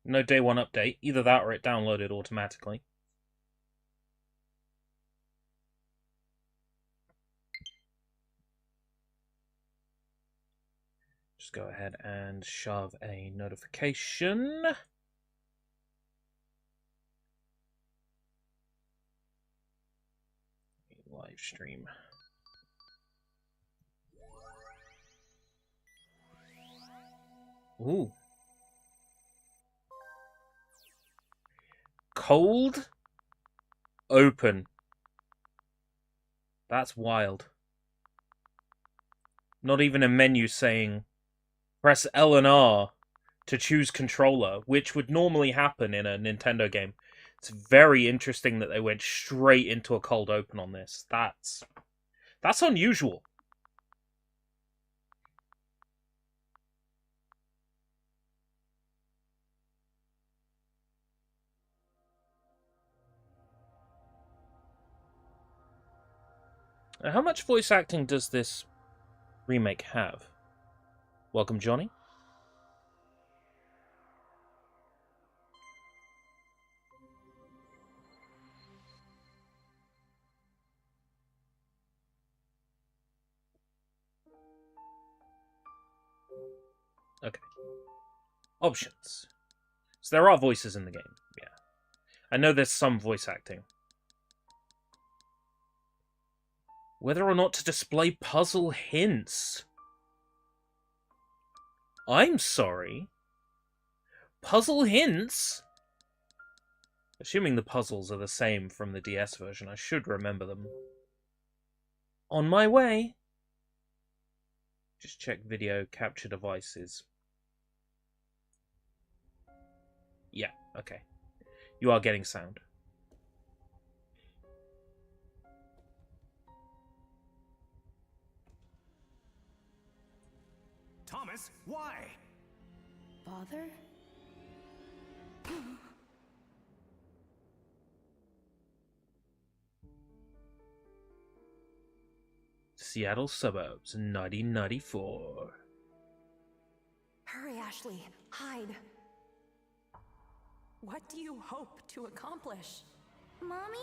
No day one update. Either that or it downloaded automatically. Just go ahead and shove a notification. Live stream. Ooh. Cold open. That's wild. Not even a menu saying press L and R to choose controller, which would normally happen in a Nintendo game. It's very interesting that they went straight into a cold open on this. That's unusual. How much voice acting does this remake have? Welcome, Johnny. Okay. Options. So there are voices in the game, yeah. I know there's some voice acting. Whether or not to display puzzle hints. I'm sorry. Puzzle hints? Assuming the puzzles are the same from the DS version, I should remember them. On my way. Just check video capture devices. Yeah, okay. You are getting sound. Thomas, why? Father? Seattle suburbs, 1994. Hurry, Ashley. Hide. What do you hope to accomplish? Mommy?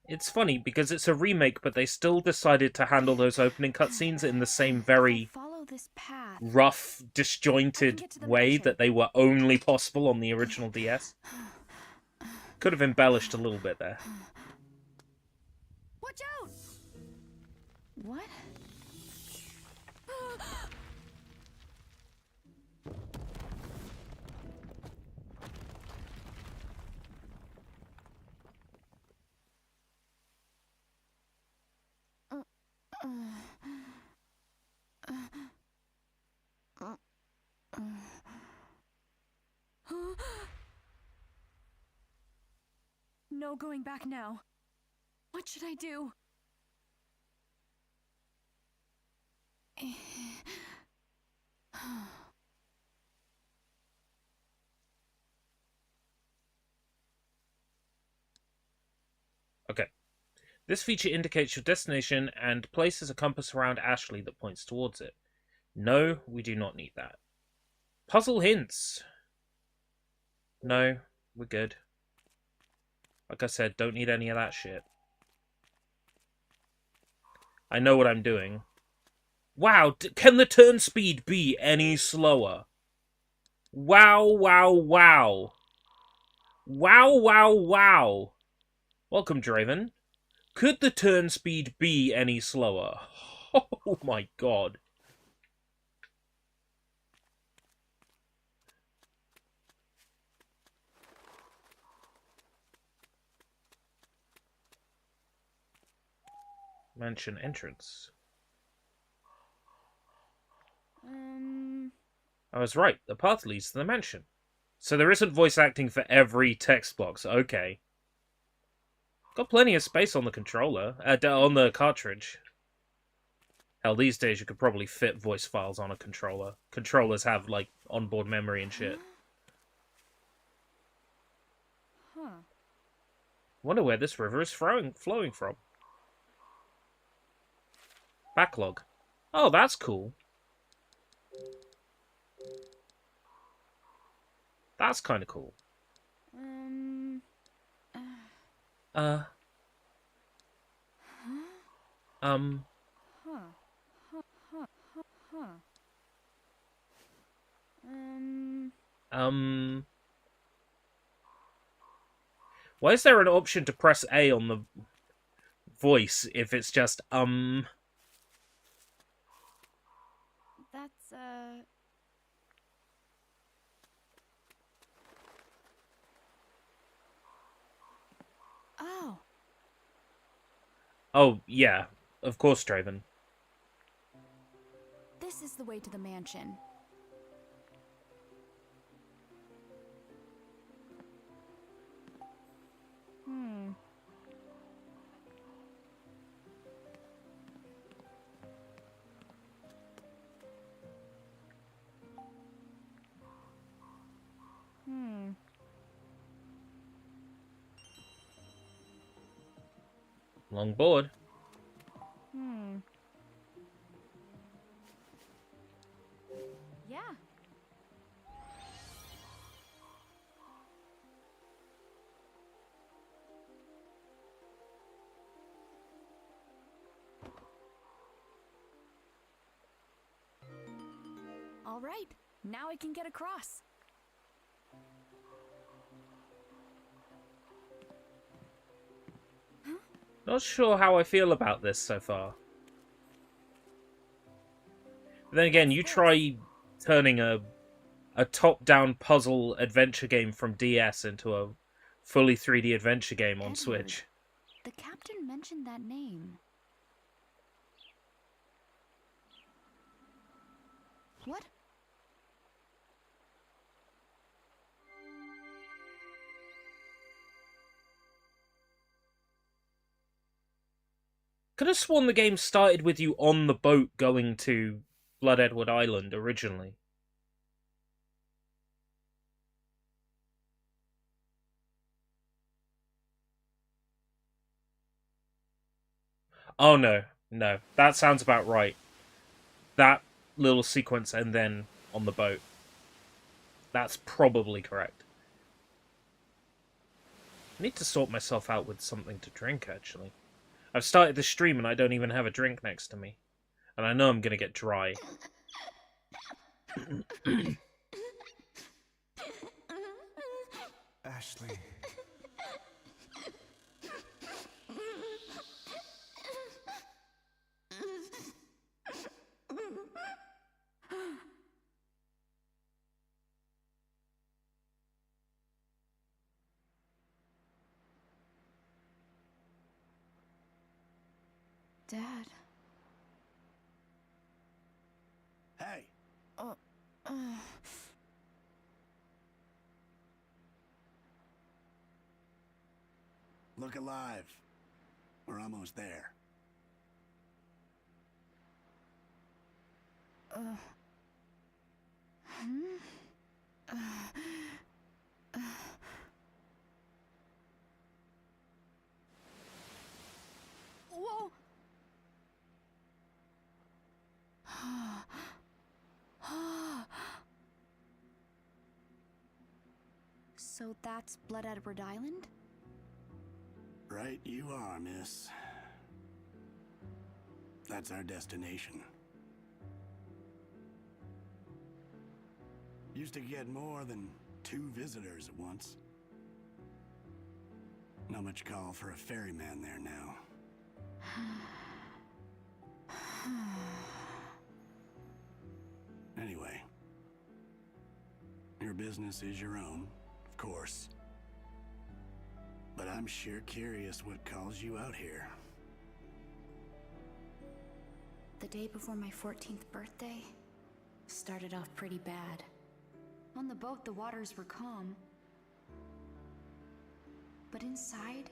It's funny because it's a remake, but they still decided to handle those opening cutscenes in the same very Follow this path. rough, disjointed way that they were only possible on the original DS. Could have embellished a little bit there. Watch out! What? No going back now. What should I do? Okay. This feature indicates your destination and places a compass around Ashley that points towards it. No, we do not need that. Puzzle hints. No, we're good. Like I said, don't need any of that shit. I know what I'm doing. Wow, can the turn speed be any slower? Wow, wow, wow. Wow, wow, wow. Welcome, Draven. Could the turn speed be any slower? Oh my god. Mansion entrance. I was right. The path leads to the mansion. So there isn't voice acting for every text box. Okay. Got plenty of space on the controller, on the cartridge. Hell, these days you could probably fit voice files on a controller. Controllers have, like, onboard memory and shit. Huh. Wonder where this river is flowing from. Backlog. Oh, that's cool. That's kind of cool. Huh. Um, Huh. why is there an option to press A on the voice if it's just, That's, Oh. Oh, yeah. Of course, Draven. This is the way to the mansion. Hmm. Long board. Yeah. All right. Now I can get across. Not sure how I feel about this so far. But then again, you try turning a top-down puzzle adventure game from DS into a fully 3D adventure game on Edward. Switch. The captain mentioned that name. What? Could have sworn the game started with you on the boat going to Blood Edward Island originally. Oh no, no. That sounds about right. That little sequence and then on the boat. That's probably correct. I need to sort myself out with something to drink, actually. I've started the stream and I don't even have a drink next to me. And I know I'm gonna get dry. Ashley. Dad. Hey, look alive. We're almost there. Whoa. So that's Blood Edward Island? Right you are, miss. That's our destination. Used to get more than 2 visitors at once. Not much call for a ferryman there now. Anyway, your business is your own, of course. But I'm sure curious what calls you out here. The day before my 14th birthday started off pretty bad. On the boat, the waters were calm. But inside,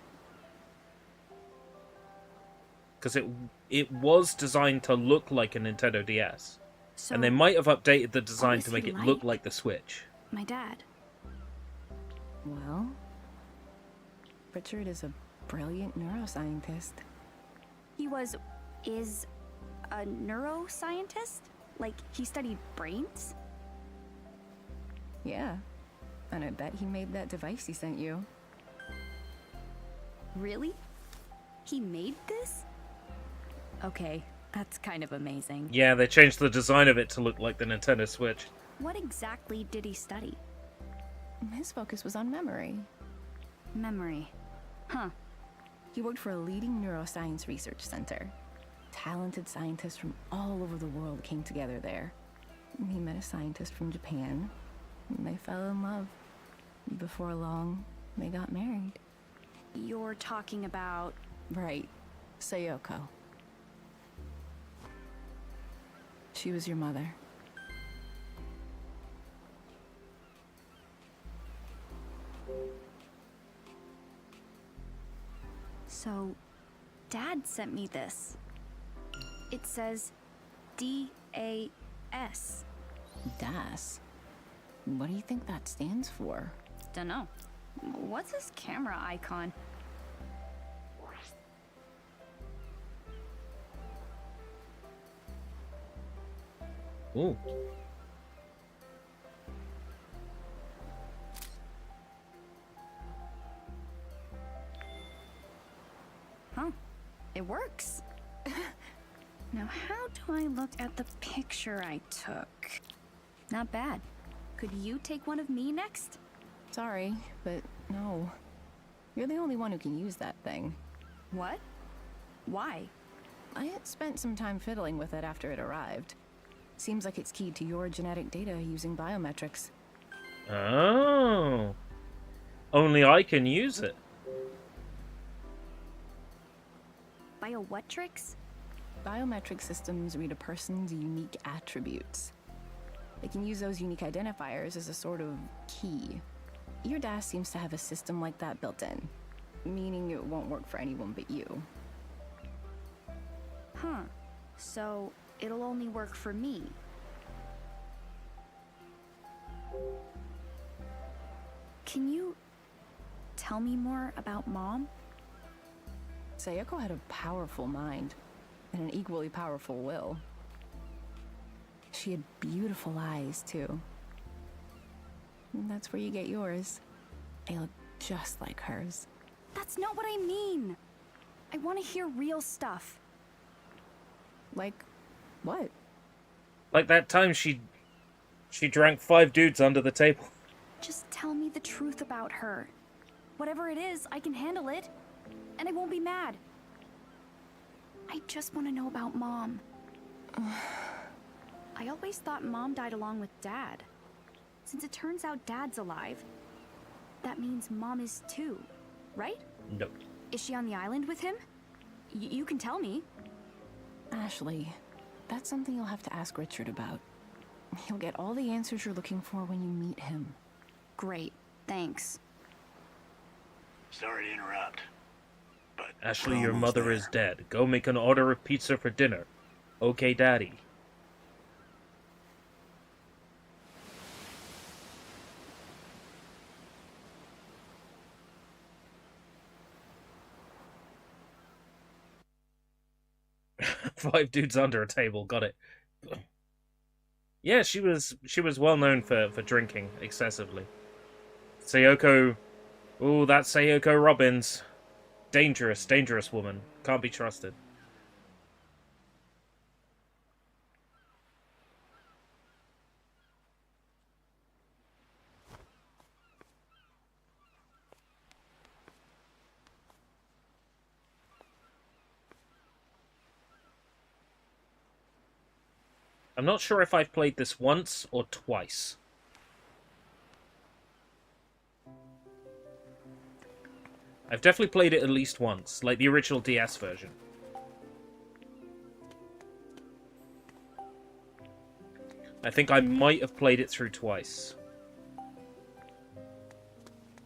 because it was designed to look like a Nintendo DS. So, And they might have updated the design was to make he it look like? like the Switch. my dad. Well, Richard is a brilliant neuroscientist. He is a neuroscientist? Like, he studied brains? Yeah, and I bet he made that device he sent you. Really? He made this? Okay, that's kind of amazing. Yeah, they changed the design of it to look like the Nintendo Switch. What exactly did he study? His focus was on memory. Memory. Huh. He worked for a leading neuroscience research center. Talented scientists from all over the world came together there. He met a scientist from Japan, and they fell in love. Before long, they got married. You're talking about... Right, Sayoko. She was your mother. So, Dad sent me this. It says D-A-S. Das. What do you think that stands for? Dunno. What's this camera icon? Ooh. Huh. It works. Now, how do I look at the picture I took? Not bad. Could you take one of me next? Sorry, but no. You're the only one who can use that thing. What? Why? I had spent some time fiddling with it after it arrived. Seems like it's keyed to your genetic data using biometrics. Oh. Only I can use it. Bio what tricks? Biometric systems read a person's unique attributes. They can use those unique identifiers as a sort of key. Your DAS seems to have a system like that built in, meaning it won't work for anyone but you. Huh. So, it'll only work for me. Can you tell me more about Mom? Sayoko had a powerful mind, and an equally powerful will. She had beautiful eyes, too. And that's where you get yours. They look just like hers. That's not what I mean! I want to hear real stuff. Like, what? Like that time she drank 5 dudes under the table. Just tell me the truth about her. Whatever it is, I can handle it. And I won't be mad. I just want to know about Mom. I always thought Mom died along with Dad. Since it turns out Dad's alive, that means Mom is too, right? No. Is she on the island with him? You can tell me. Ashley, that's something you'll have to ask Richard about. He'll get all the answers you're looking for when you meet him. Great, thanks. Sorry to interrupt, but Ashley, we're your almost mother there. is dead. Go make an order of pizza for dinner. Okay, Daddy. Five dudes under a table, got it. Yeah, she was well known for drinking excessively. Sayoko, ooh, that's Sayoko Robbins. Dangerous woman. Can't be trusted. I'm not sure if I've played this once or twice. I've definitely played it at least once, like the original DS version. I think I might have played it through twice.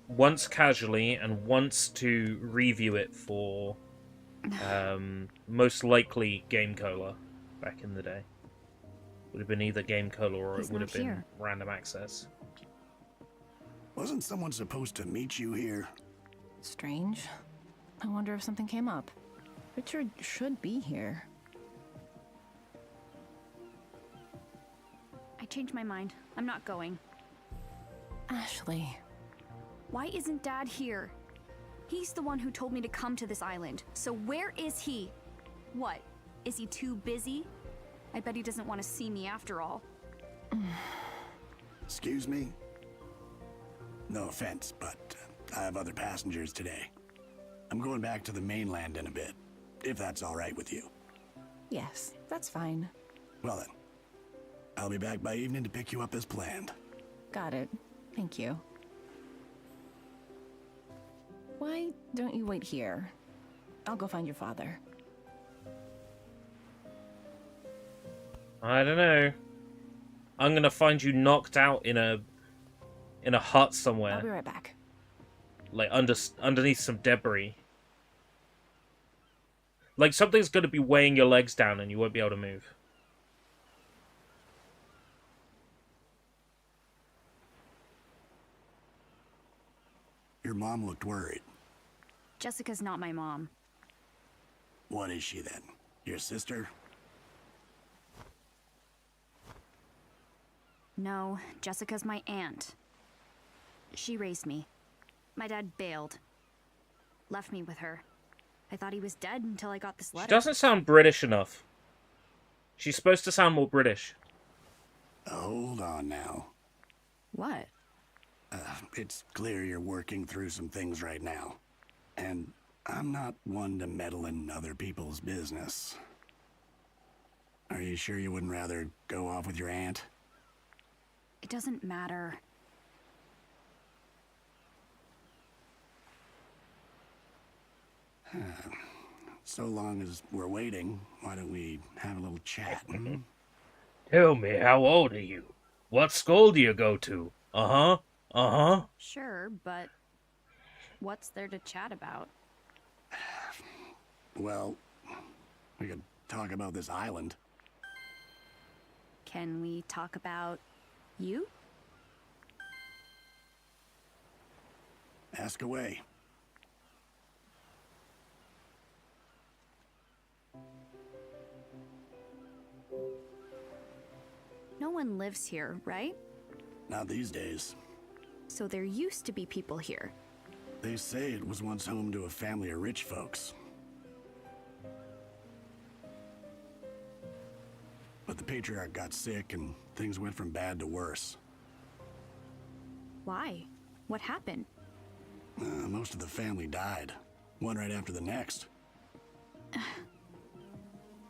Once casually, and once to review it for Most likely Game Cola back in the day. Would have been either Game Cola or He's it would not have been here. random access. Wasn't someone supposed to meet you here? Strange. I wonder if something came up. Richard should be here. I changed my mind. I'm not going. Ashley. Why isn't Dad here? He's the one who told me to come to this island. So where is he? What? Is he too busy? I bet he doesn't want to see me after all. Excuse me? No offense, but I have other passengers today. I'm going back to the mainland in a bit, if that's all right with you. Yes, that's fine. Well then, I'll be back by evening to pick you up as planned. Got it. Thank you. Why don't you wait here? I'll go find your father. I don't know. I'm gonna find you knocked out in a hut somewhere, I'll be right back. like underneath some debris. Like something's gonna be weighing your legs down and you won't be able to move. Your mom looked worried. Jessica's not my mom. What is she then? Your sister? No, Jessica's my aunt. She raised me. My dad bailed. Left me with her. I thought he was dead until I got this She letter. doesn't sound British enough. She's supposed to sound more British. Hold on now. What? It's clear you're working through some things right now. And I'm not one to meddle in other people's business. Are you sure you wouldn't rather go off with your aunt? It doesn't matter. So long as we're waiting, why don't we have a little chat? Hmm? Tell me, how old are you? What school do you go to? Uh-huh. Uh-huh. Sure, but what's there to chat about? Well, we could talk about this island. Can we talk about you? Ask away. No one lives here, right? Not these days. So there used to be people here. They say it was once home to a family of rich folks. But the patriarch got sick and things went from bad to worse. Why? What happened? Most of the family died, one right after the next.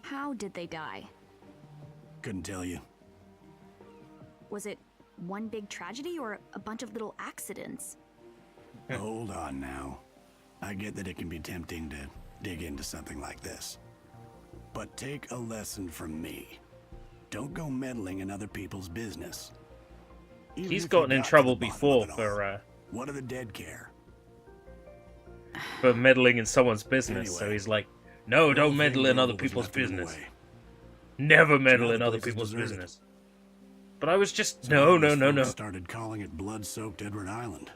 How did they die? Couldn't tell you. Was it one big tragedy or a bunch of little accidents? Hold on now. I get that it can be tempting to dig into something like this. But take a lesson from me. Don't go meddling in other people's business. Even He's if gotten you in got to trouble the bottom before of it all, what do the dead care? for meddling in someone's business. So Anyway, he's like, no, don't Little meddle thing in other girl was people's left in the business. way. Never meddle other in other places people's deserted. business. But I was just, So no. folks started calling it blood-soaked Edward Island.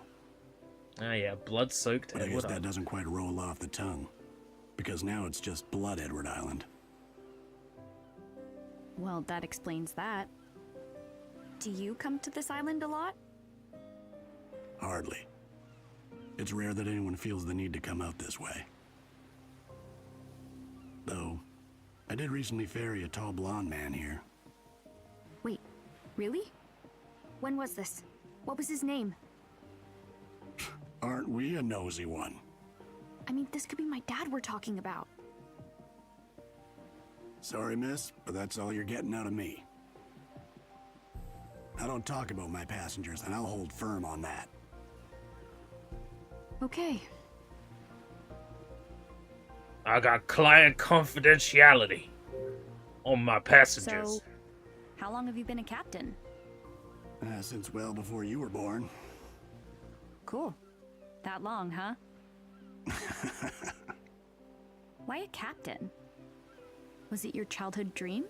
Ah, yeah, blood-soaked But I guess Edward that Island. doesn't quite roll off the tongue. Because now it's just Blood Edward Island. Well, that explains that. Do you come to this island a lot? Hardly. It's rare that anyone feels the need to come out this way. Though, I did recently ferry a tall blonde man here. Wait, really? When was this? What was his name? Aren't we a nosy one? I mean, this could be my dad we're talking about. Sorry, miss, but that's all you're getting out of me. I don't talk about my passengers, and I'll hold firm on that. Okay. I got client confidentiality on my passengers. So, how long have you been a captain? Since well before you were born. Cool. That long, huh? Why a captain? Was it your childhood dream?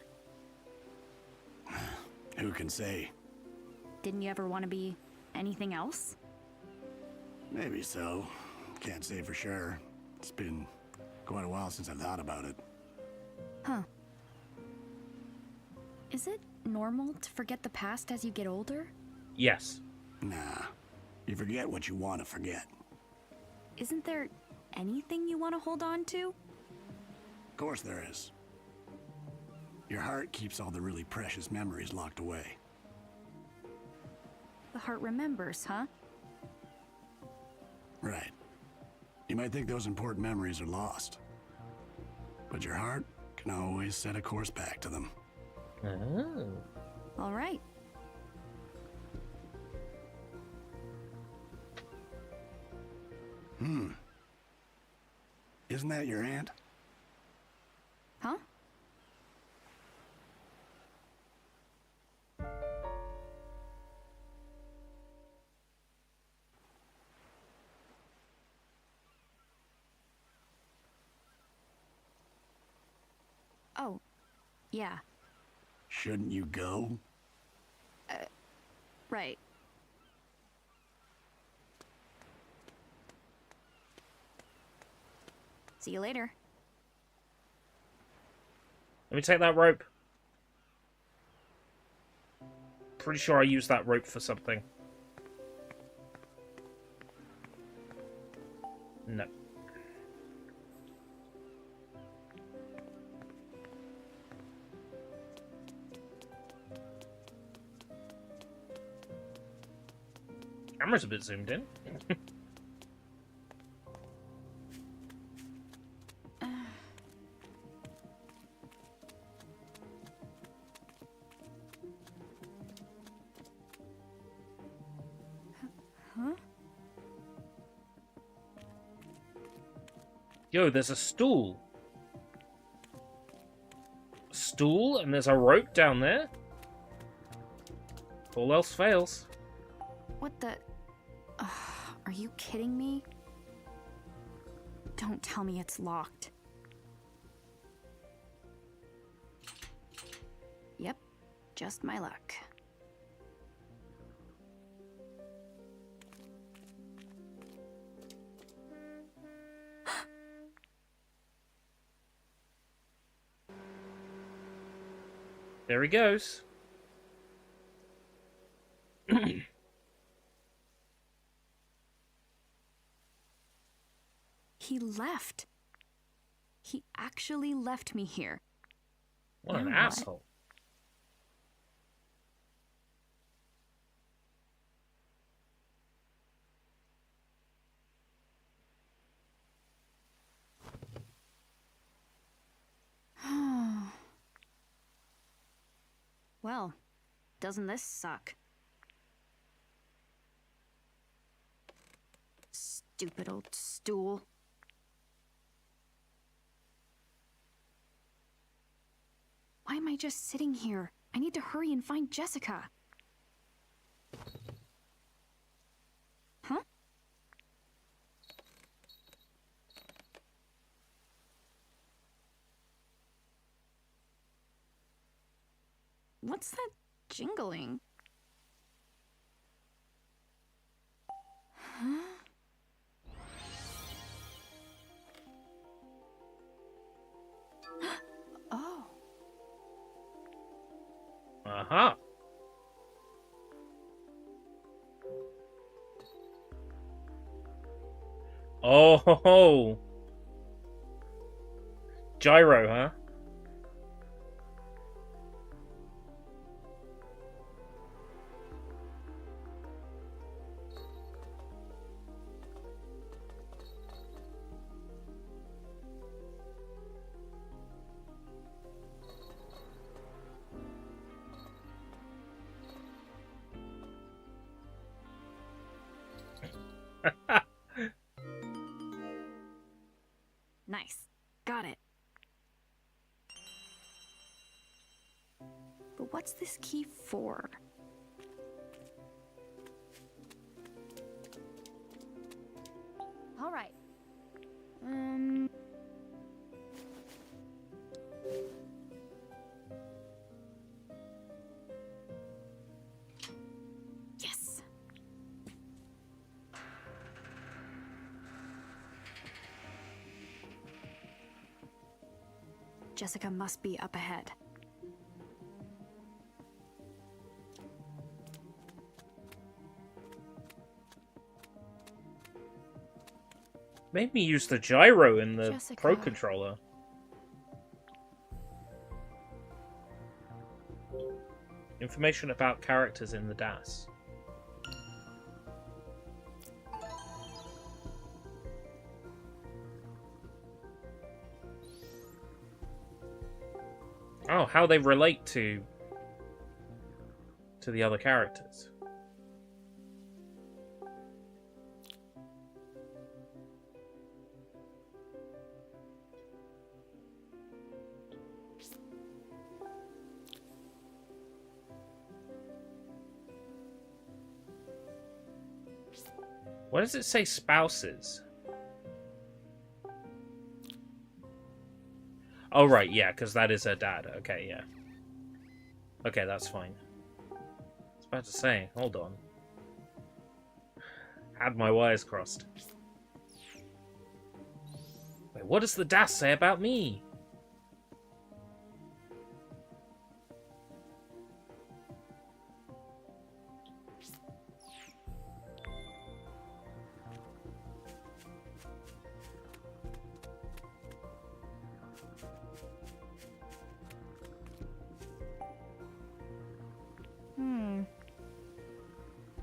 Who can say? Didn't you ever want to be anything else? Maybe so. Can't say for sure. It's been quite a while since I've thought about it. Huh. Is it normal to forget the past as you get older? Yes. Nah. You forget what you want to forget. Isn't there anything you want to hold on to? Of course there is. Your heart keeps all the really precious memories locked away. The heart remembers, huh? Right. You might think those important memories are lost. But your heart can always set a course back to them. Oh. All right. Isn't that your aunt? Huh? Oh, yeah, Shouldn't you go? right. See you later. Let me take that rope. Pretty sure I used that rope for something. No. Camera's a bit zoomed in. Yo, there's a stool. Stool, and there's a rope down there. All else fails. What the... are you kidding me? Don't tell me it's locked. Yep, just my luck. There he goes. He left. He actually left me here. What an Now what? asshole. Well, doesn't this suck? Stupid old stool. Why am I just sitting here? I need to hurry and find Jessica. Huh? What's that jingling? Huh? Oh. Uh-huh. Oh, ho, ho. Gyro, huh? Nice. Got it. But what's this key for? All right. Jessica must be up ahead. Made me use the gyro in the Jessica. Pro Controller. Information about characters in the DAS. Oh, how they relate to the other characters. Why does it say spouses? Oh, right, yeah, because that is her dad. Okay, yeah. Okay, that's fine. I was about to say, hold on. Had my wires crossed. Wait, what does the DAS say about me?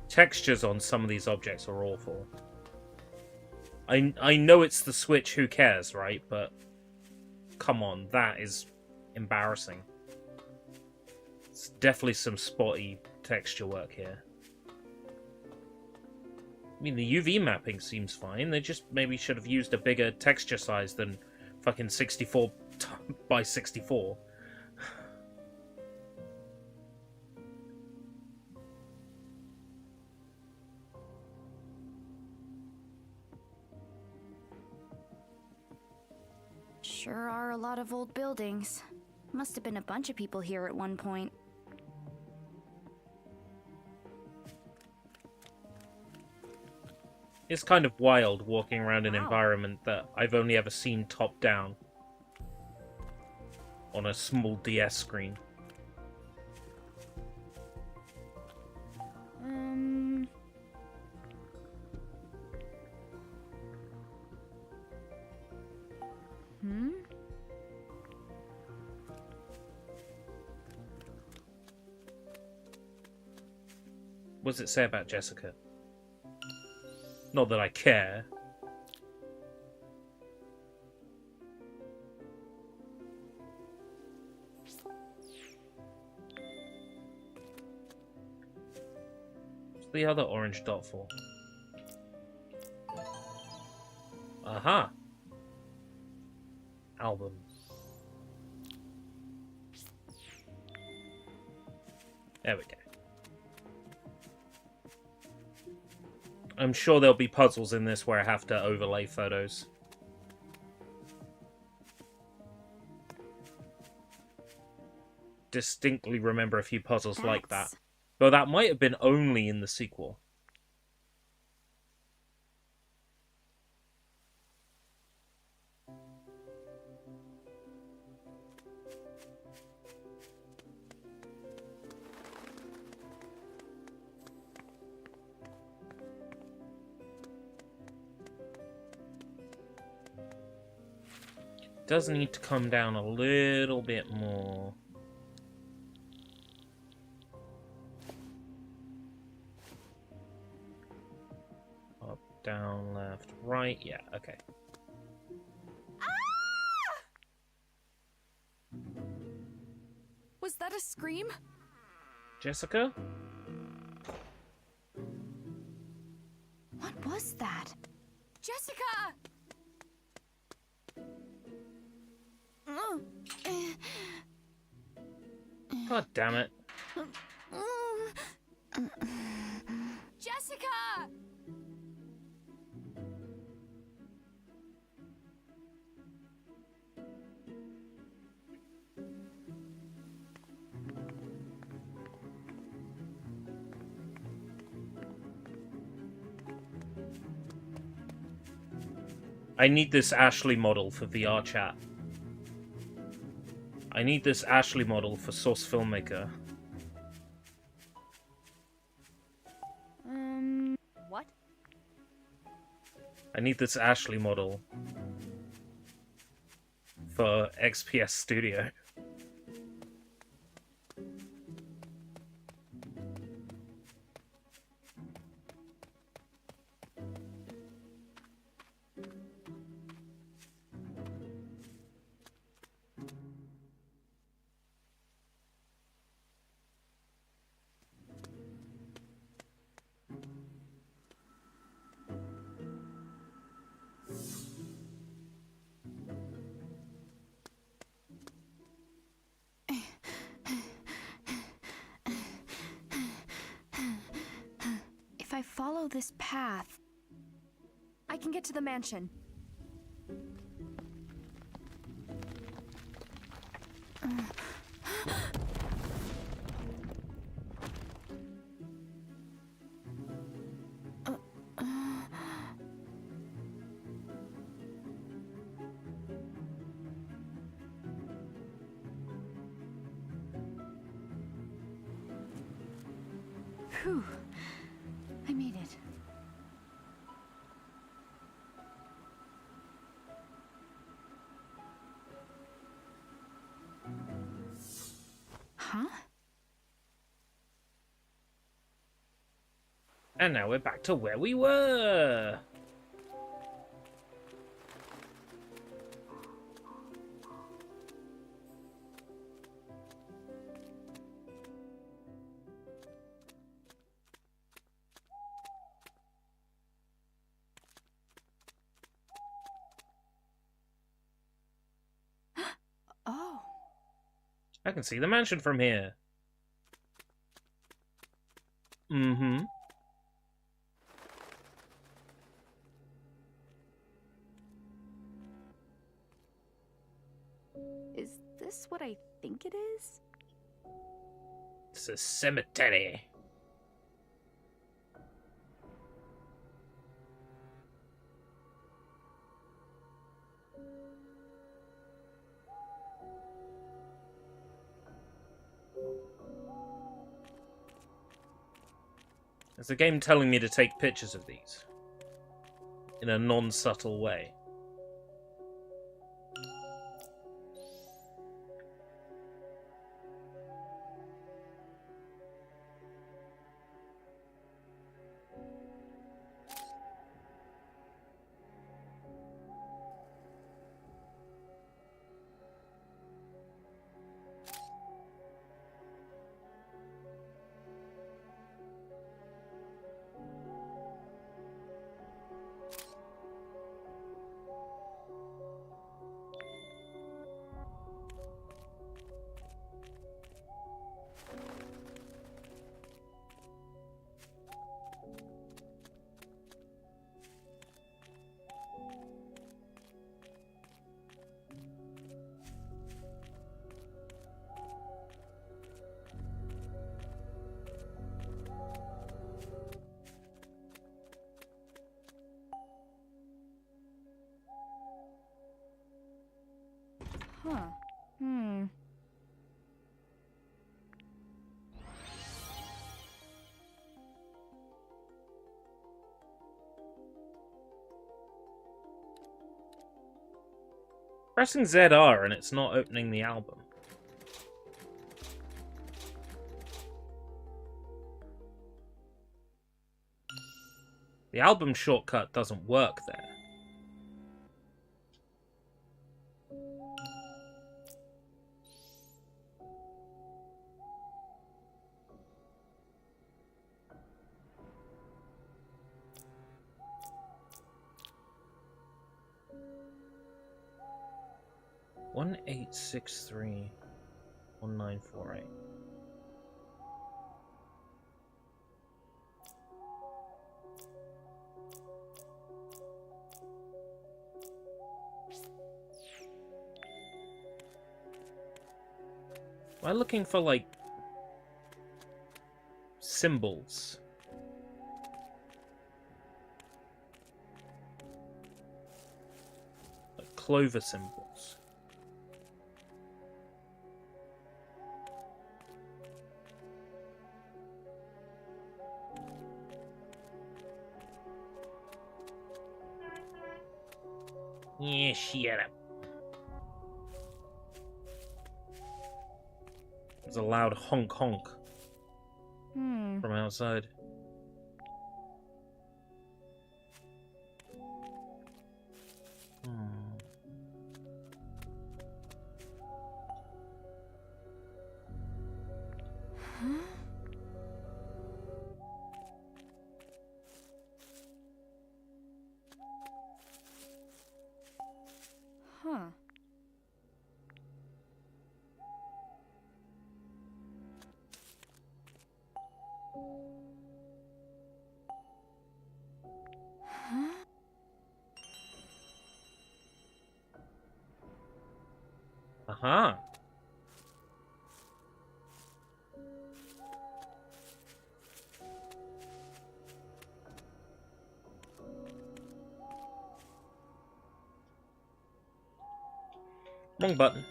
Textures on some of these objects are awful. I know it's the Switch, who cares, right? But come on, that is embarrassing. It's definitely some spotty texture work here. I mean, the UV mapping seems fine. They just maybe should have used a bigger texture size than fucking 64 by 64. Sure are a lot of old buildings. Must have been a bunch of people here at one point. It's kind of wild walking around an Wow. environment that I've only ever seen top down on a small DS screen. What does it say about Jessica? Not that I care. What's the other orange dot for? Aha! Album. There we go. I'm sure there'll be puzzles in this where I have to overlay photos. Distinctly remember a few puzzles like that. Though that might have been only in the sequel. Does need to come down a little bit more. Up, down, left, right. Yeah, okay. Was that a scream? Jessica? What was that? Jessica! God damn it. Jessica! I need this Ashley model for VR chat. I need this Ashley model for Source Filmmaker. What? I need this Ashley model for XPS Studio. If I follow this path, I can get to the mansion. Phew. I made it. Huh? And now we're back to where we were. Oh. I can see the mansion from here. Mm-hmm. Is this what I think it is? It's a cemetery. There's a game telling me to take pictures of these in a non-subtle way. Huh. Hmm. Pressing ZR and it's not opening the album. The album shortcut doesn't work there. One 863-1948. Am I looking for, like, symbols? Like clover symbols. Yeah, shut up. There's a loud honk honk from outside. Huh. Aha. Wrong button.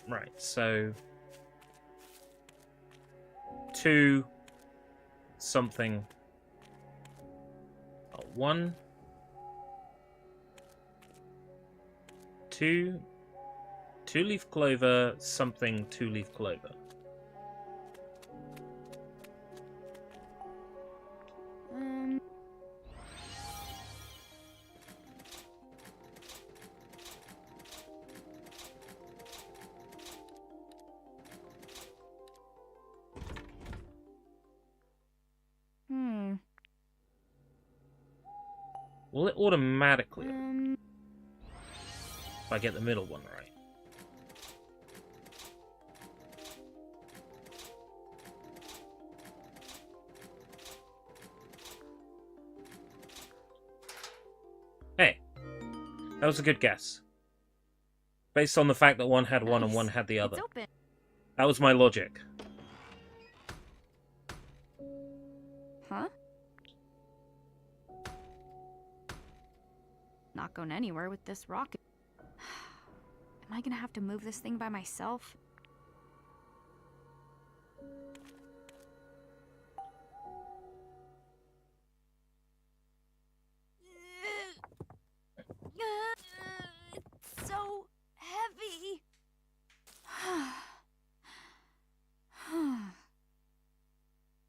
Right, so 2 something 1 2 2-leaf clover something 2-leaf clover. Will it automatically if I get the middle one right? Hey, that was a good guess. Based on the fact that one had one and one had the other. It's open. That was my logic. Huh? Not going anywhere with this rocket. Am I gonna have to move this thing by myself? It's so heavy.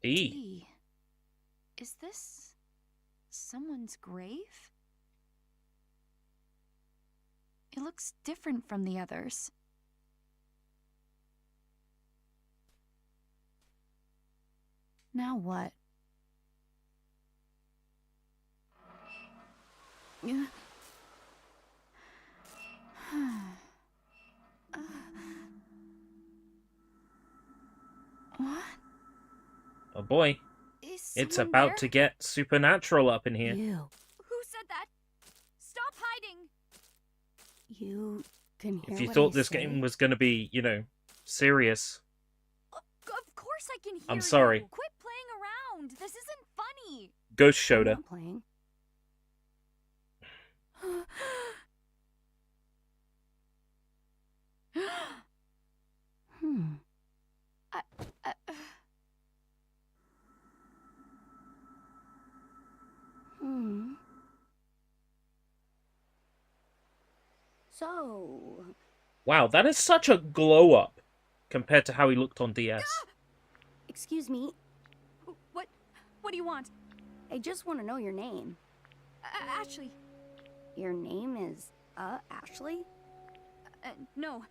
E. Is this someone's grave? It looks different from the others. Now what? What? Oh boy. Is It's someone about there? to get supernatural up in here. You. Who said that? Stop hiding! You can hear If you what thought I this say? game was going to be, you know, serious, Of course I can hear I'm sorry. you. Quit playing around. This isn't funny. Ghost I'm showed her. not playing. So, Wow, that is such a glow up compared to how he looked on DS. Excuse me. what do you want? I just want to know your name. Ashley. Your name is, Ashley? No.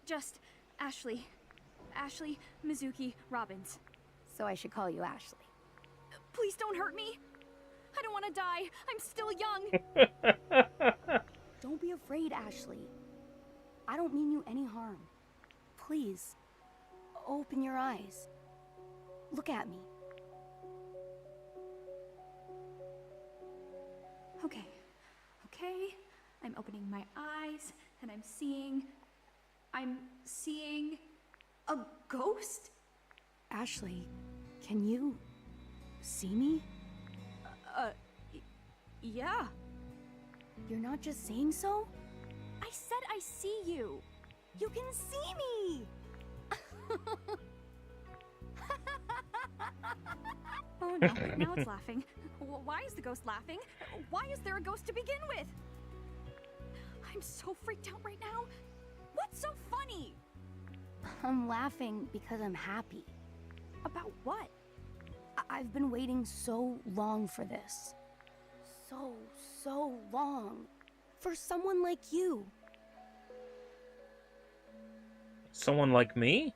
Just Ashley. Ashley Mizuki Robbins. So I should call you Ashley. Please don't hurt me. I don't want to die. I'm still young. Don't be afraid, Ashley. I don't mean you any harm. Please, open your eyes. Look at me. Okay. I'm opening my eyes and I'm seeing a ghost? Ashley, can you see me? Yeah. You're not just saying so? I said I see you. You can see me. Oh no, now it's laughing. Why is the ghost laughing? Why is there a ghost to begin with? I'm so freaked out right now. What's so funny? I'm laughing because I'm happy. About what? I've been waiting so long for this. So long. For someone like you. Someone like me?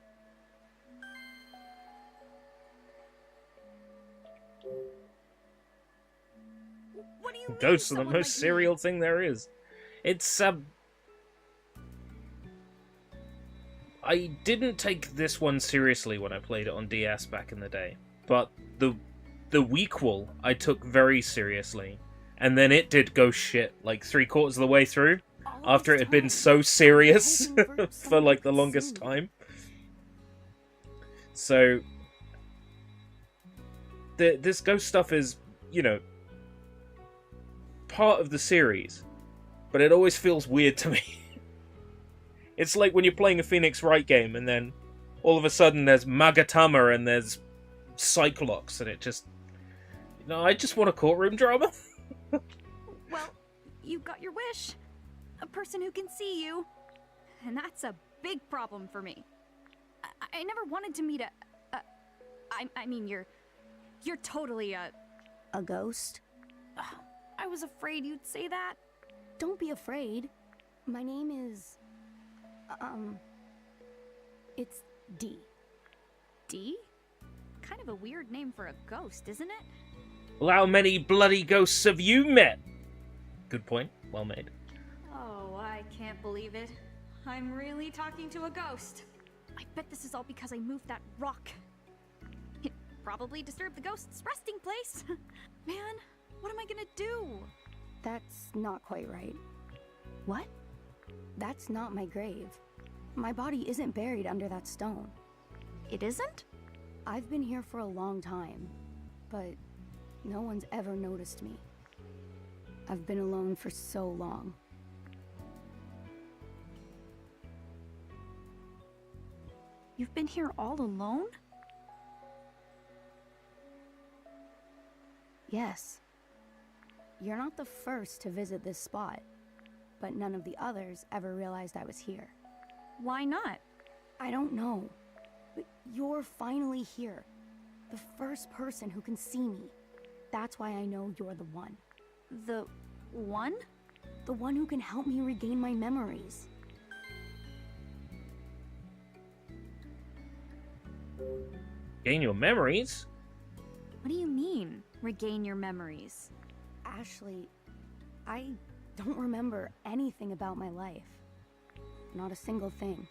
What do you mean? Ghosts are the someone most like me? serial thing there is. It's, I didn't take this one seriously when I played it on DS back in the day, but the Weequel I took very seriously, and then it did go shit like 3/4 of the way through, All after it this had been time, so serious I'm hoping for for like the someone longest soon. time. So this ghost stuff is, you know, part of the series, but it always feels weird to me. It's like when you're playing a Phoenix Wright game and then all of a sudden there's Magatama and there's Cyclops, and it just... You know, I just want a courtroom drama. Well, you got your wish. A person who can see you. And that's a big problem for me. I never wanted to meet I mean, you're totally A ghost? I was afraid you'd say that. Don't be afraid. My name is... It's D. D? Kind of a weird name for a ghost, isn't it? Well, how many bloody ghosts have you met? Good point. Well made. Oh, I can't believe it. I'm really talking to a ghost. I bet this is all because I moved that rock. It probably disturbed the ghost's resting place. Man, what am I gonna do? That's not quite right. What? That's not my grave. My body isn't buried under that stone. It isn't? I've been here for a long time, but no one's ever noticed me. I've been alone for so long. You've been here all alone? Yes. You're not the first to visit this spot, but none of the others ever realized I was here. Why not? I don't know, but you're finally here. The first person who can see me. That's why I know you're the one. The one? The one who can help me regain my memories. Gain your memories? What do you mean, regain your memories? Ashley, I don't remember anything about my life. Not a single thing.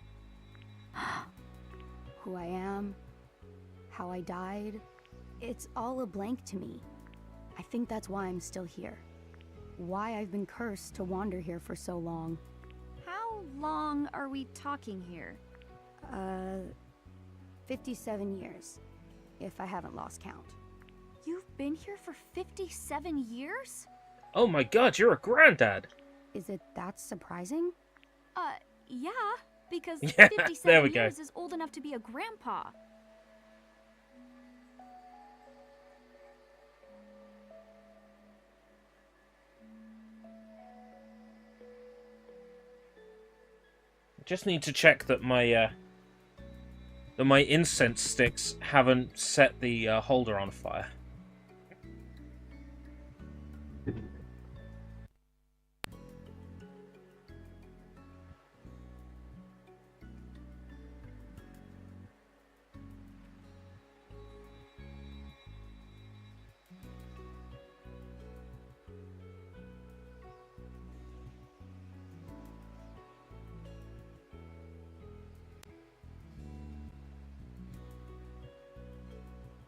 Who I am, how I died, it's all a blank to me. I think that's why I'm still here. Why I've been cursed to wander here for so long. How long are we talking here? 57 years, if I haven't lost count. You've been here for 57 years? Oh my god, you're a granddad! Is it that surprising? Yeah, because Yeah, there 57 we go. years is old enough to be a grandpa. Just need to check that my incense sticks haven't set the holder on fire.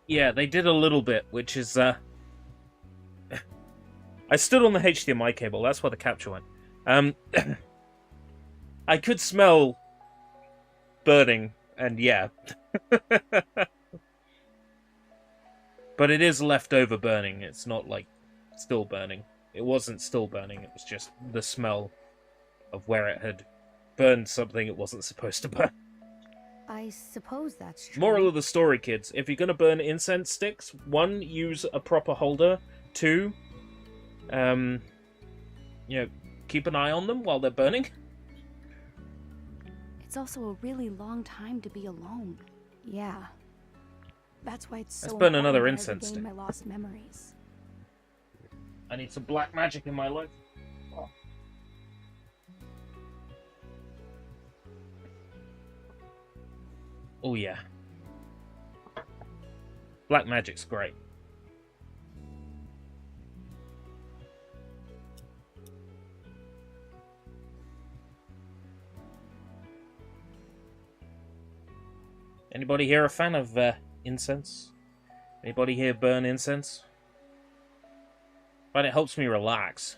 Yeah, they did a little bit, which is, I stood on the HDMI cable, that's where the capture went. I could smell burning, and yeah. But it is leftover burning, it's not, like, still burning. It wasn't still burning, it was just the smell of where it had burned something it wasn't supposed to burn. I suppose that's true. Moral of the story, kids. If you're going to burn incense sticks, 1, use a proper holder. 2, keep an eye on them while they're burning. It's also a really long time to be alone. Yeah. That's why it's so Let's burn another important that I incense regain stick. my lost memories. I need some black magic in my life. Oh yeah. Black magic's great. Anybody here a fan of incense? Anybody here burn incense? But it helps me relax.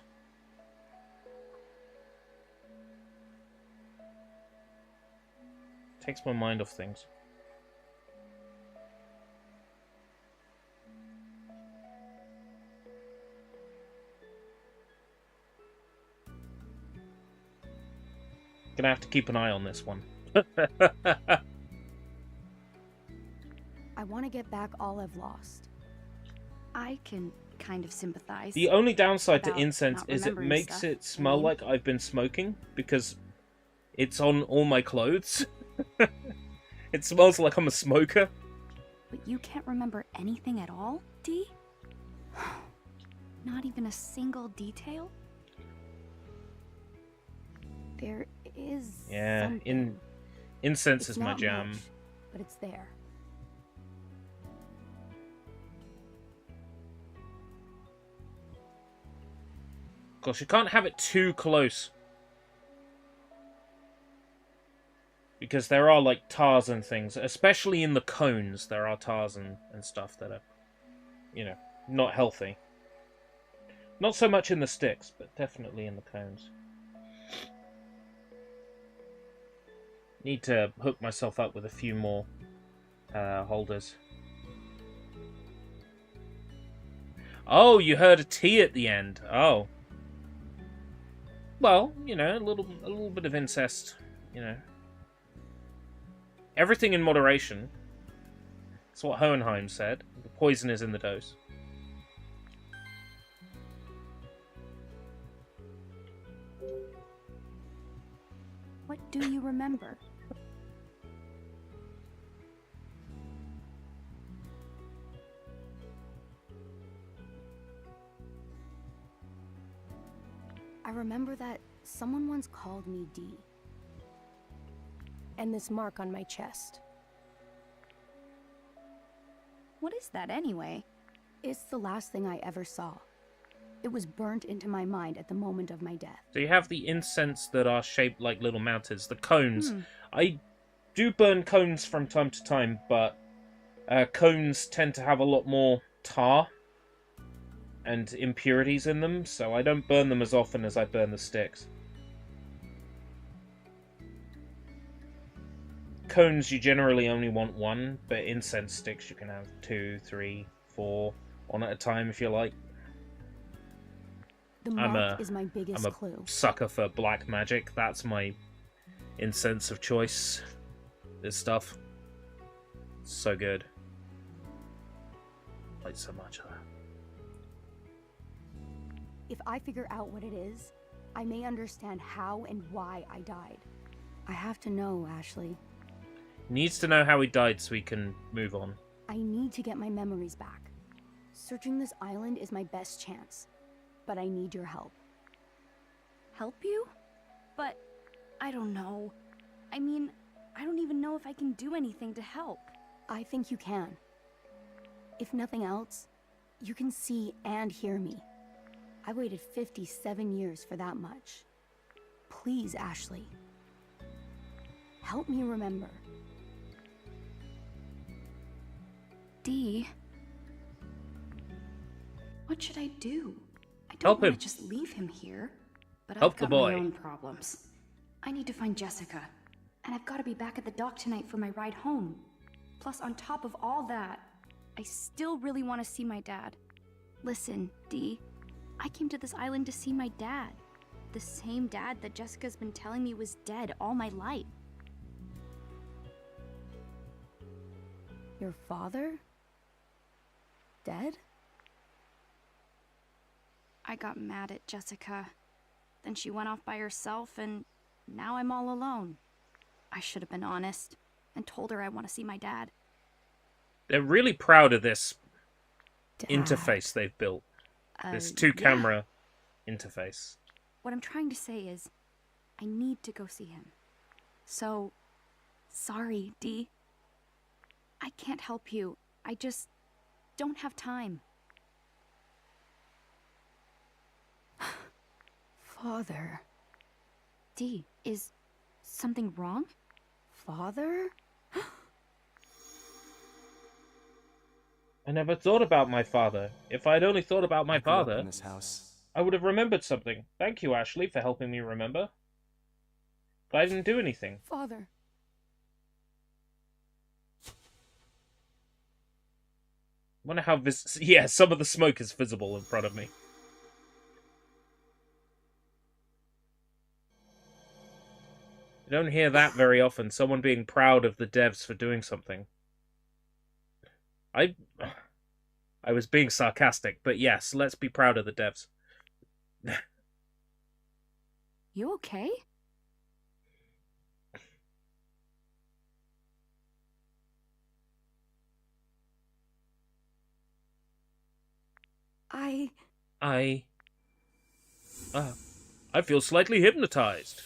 Takes my mind off things. Gonna have to keep an eye on this one. I want to get back all I've lost. I can kind of sympathize. The only downside to about incense not is it remembering makes stuff, it smell I mean. like I've been smoking because it's on all my clothes. It smells like I'm a smoker. But you can't remember anything at all, Dee? Not even a single detail? There is Yeah, something. incense It's is my not jam. much, but it's there. Gosh, you can't have it too close. Because there are, like, tars and things. Especially in the cones, there are tars and stuff that are, not healthy. Not so much in the sticks, but definitely in the cones. Need to hook myself up with a few more holders. Oh, you heard a T at the end. Oh. Well, a little bit of incest, Everything in moderation. That's what Hohenheim said. The poison is in the dose. What do you remember? I remember that someone once called me Dee. And this mark on my chest. What is that anyway? It's the last thing I ever saw. It was burnt into my mind at the moment of my death. So you have the incense that are shaped like little mountains. The cones. I do burn cones from time to time, but cones tend to have a lot more tar and impurities in them, so I don't burn them as often as I burn the sticks. Cones, you generally only want 1, but incense sticks you can have 2, 3, 4, 1 at a time if you like. The mark is my biggest I'm a clue. sucker for black magic. That's my incense of choice. This stuff. So good. Like so much of that. If I figure out what it is, I may understand how and why I died. I have to know, Ashley. Needs to know how he died so we can move on. I need to get my memories back. Searching this island is my best chance. But I need your help. Help you? But I don't know. I mean, I don't even know if I can do anything to help. I think you can. If nothing else, you can see and hear me. I waited 57 years for that much. Please, Ashley. Help me remember. Dee, what should I do? I Help don't want him. to just leave him here, but Help I've the got boy. my own problems. I need to find Jessica, and I've got to be back at the dock tonight for my ride home. Plus, on top of all that, I still really want to see my dad. Listen, Dee, I came to this island to see my dad. The same dad that Jessica's been telling me was dead all my life. Your father? Dead? I got mad at Jessica. Then she went off by herself, and now I'm all alone. I should have been honest and told her I want to see my dad. They're really proud of this Dad. interface they've built. This Yeah. two-camera interface. What I'm trying to say is, I need to go see him. So, sorry, Dee. I can't help you. I just don't have time. Father. Dee, is something wrong? Father? I never thought about my father. If I'd only thought about my I grew up father, in this house. I would have remembered something. Thank you, Ashley, for helping me remember. But I didn't do anything. Father. Wonder how yeah, some of the smoke is visible in front of me. You don't hear that very often, someone being proud of the devs for doing something. I was being sarcastic, but yes, let's be proud of the devs. You okay? I feel slightly hypnotized.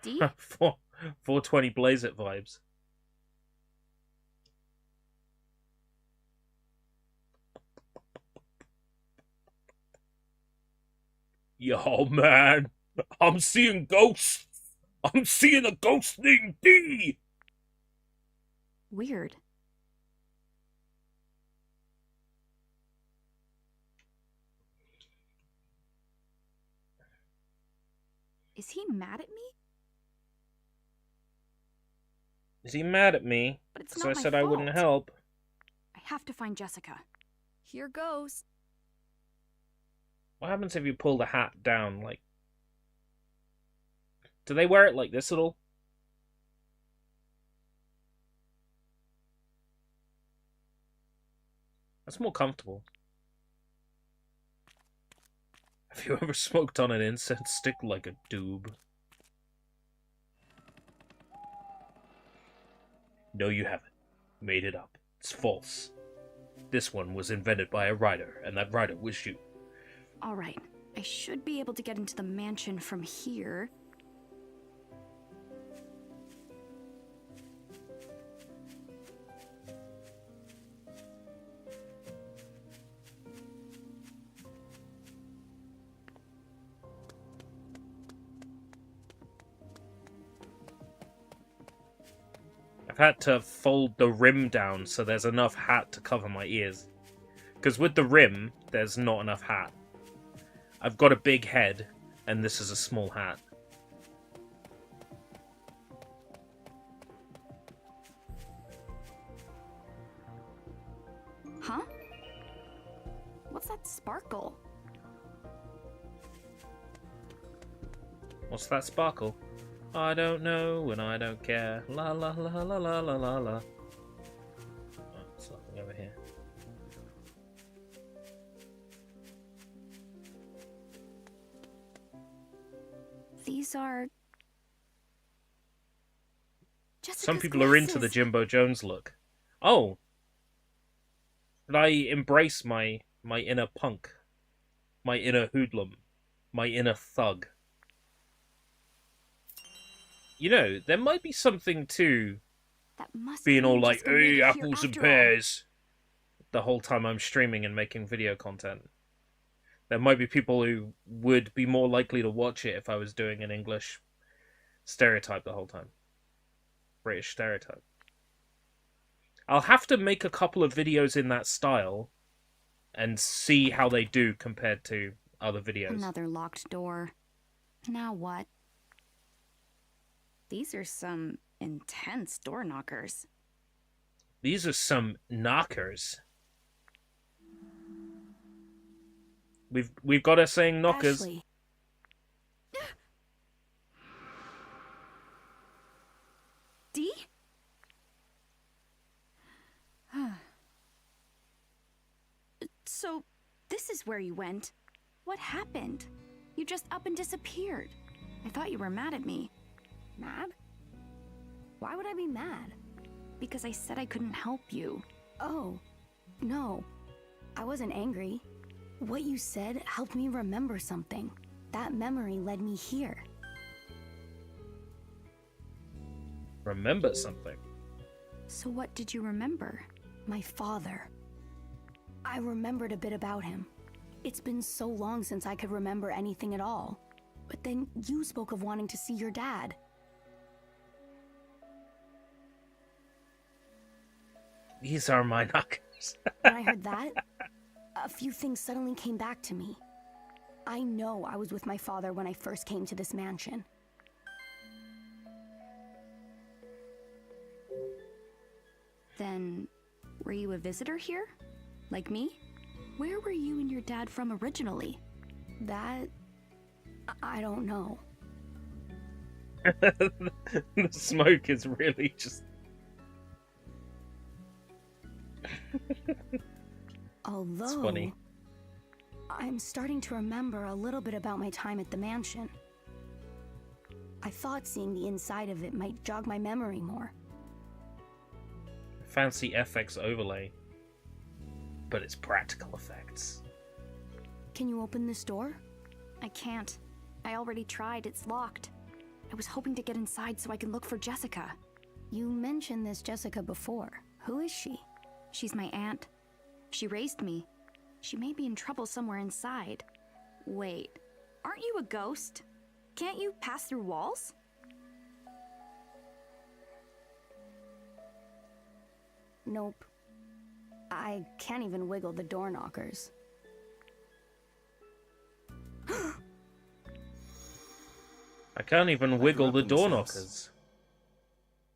Dee? 420 Blaze It vibes. Yo, man, I'm seeing ghosts. I'm seeing a ghost named D. Weird. Is he mad at me? Is he mad at me? But it's Because not I my said I wouldn't fault. help. I have to find Jessica. Here goes. What happens if you pull the hat down, like... Do they wear it like this at all? That's more comfortable. Have you ever smoked on an incense stick like a doob? No, you haven't. Made it up. It's false. This one was invented by a writer, and that writer was you. Alright, I should be able to get into the mansion from here. I've had to fold the rim down so there's enough hat to cover my ears. Because with the rim, there's not enough hat. I've got a big head, and this is a small hat. Huh? What's that sparkle? What's that sparkle? I don't know and I don't care. La la la la la la la la. Oh, there's nothing over here. These are... Jessica's Some people are into the glasses. Jimbo Jones look. Oh! But I embrace my inner punk. My inner hoodlum. My inner thug. You know, there might be something to That must being all mean like, Jessica made hey, it here apples and after all. pears, the whole time I'm streaming and making video content. There might be people who would be more likely to watch it if I was doing an English stereotype the whole time. British stereotype. I'll have to make a couple of videos in that style and see how they do compared to other videos. Another locked door. Now what? These are some intense door knockers. These are some knockers. We've got us saying knockers. Ashley. So, this is where you went. What happened? You just up and disappeared. I thought you were mad at me. Mad? Why would I be mad? Because I said I couldn't help you. Oh, no. I wasn't angry. What you said helped me remember something. That memory led me here. Remember something? So what did you remember? My father. I remembered a bit about him. It's been so long since I could remember anything at all. But then you spoke of wanting to see your dad. These are my knockers. When I heard that, a few things suddenly came back to me. I know I was with my father when I first came to this mansion. Then, were you a visitor here? Like me? Where were you and your dad from originally? That... I don't know. The smoke is really just... Although... It's funny. I'm starting to remember a little bit about my time at the mansion. I thought seeing the inside of it might jog my memory more. Fancy FX overlay. But it's practical effects. Can you open this door? I can't. I already tried, it's locked. I was hoping to get inside so I can look for Jessica. You mentioned this Jessica before. Who is she? She's my aunt. She raised me. She may be in trouble somewhere inside. Wait, aren't you a ghost? Can't you pass through walls? Nope. I can't even wiggle the door knockers. I can't even wiggle the door knockers.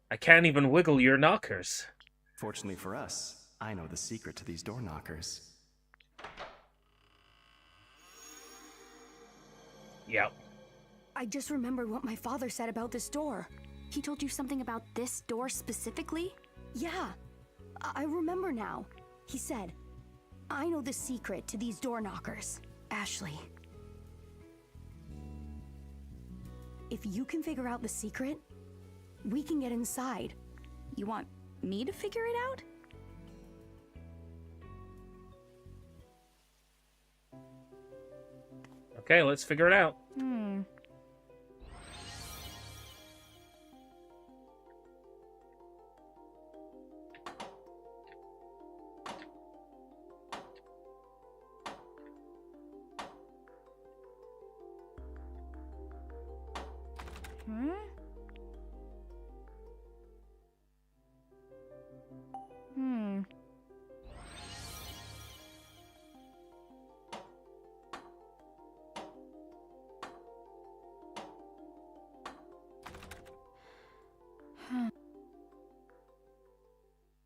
I can't even wiggle your knockers. Fortunately for us, I know the secret to these door knockers. Yep. I just remembered what my father said about this door. He told you something about this door specifically? Yeah, I remember now. He said, I know the secret to these door knockers, Ashley. If you can figure out the secret, we can get inside. You want me to figure it out? Okay, let's figure it out.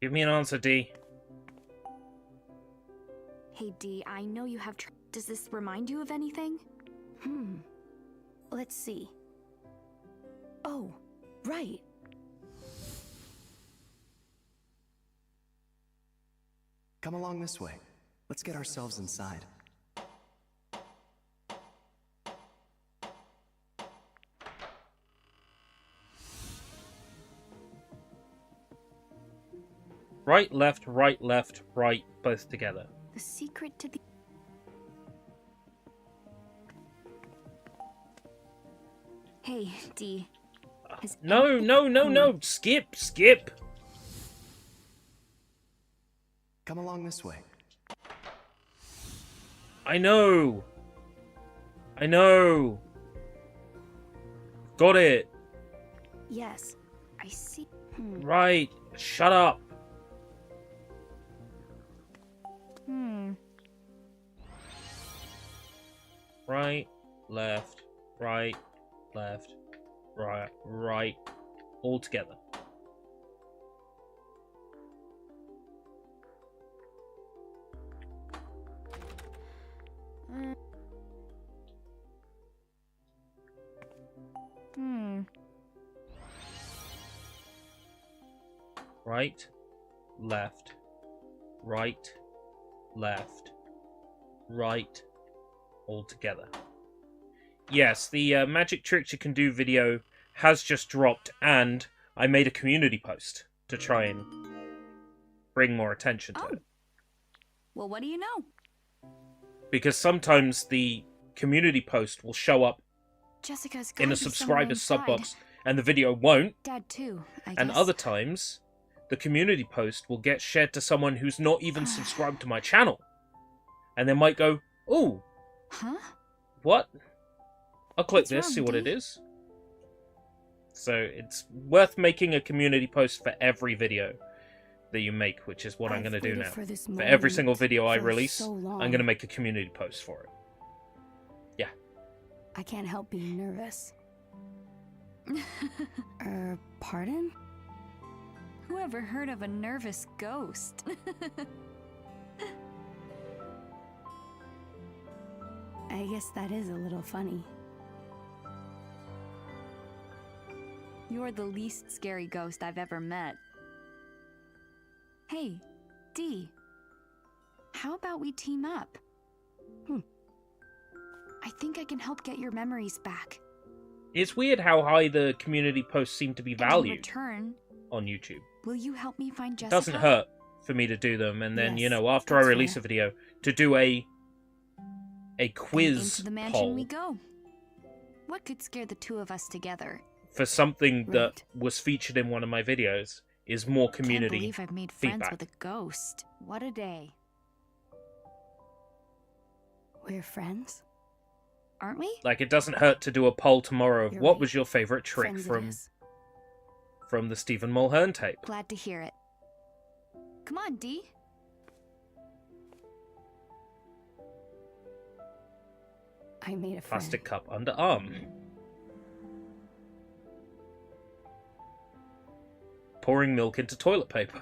Give me an answer, D. Hey, D, I know you have does this remind you of anything? Let's see. Oh, right. Come along this way. Let's get ourselves inside. Right, left, both together. The secret to the... Hey, D. No, skip. Come along this way. I know. Got it. Yes. I see. Right, shut up. Right, left, right, all together. Right, left, right altogether. Yes, the Magic Tricks You Can Do video has just dropped, and I made a community post to try and bring more attention to it. Well, what do you know? Because sometimes the community post will show up Jessica's in a subscriber's sub box, and the video won't. Dad too, I guess. And other times, the community post will get shared to someone who's not even subscribed to my channel. And they might go, "Ooh, Huh? what? I'll click What's this, wrong, see what it Dee? is." So it's worth making a community post for every video that you make, which is what I'm going to do now. For For every single video I release, I'm going to make a community post for it. Yeah. I can't help being nervous. Pardon? Whoever heard of a nervous ghost? I guess that is a little funny. You're the least scary ghost I've ever met. Hey, Dee. How about we team up? I think I can help get your memories back. It's weird how high the community posts seem to be And in valued return, on YouTube. Will you help me find It Jessica? doesn't hurt for me to do them, and then, Yes, you know, after I that's release fair. a video, to do a then quiz into the mansion poll we go. What could scare the two of us together? for something that Right. was featured in one of my videos is more Can't community believe I've made friends feedback. with a ghost. What a day. We're friends? Aren't we? Like, it doesn't hurt to do a poll tomorrow of You're what right. was your favorite trick Friends it from is. the Stephen Mulhern tape. Glad to hear it. Come on, Dee. I made a friend. Plastic cup under arm. Pouring milk into toilet paper.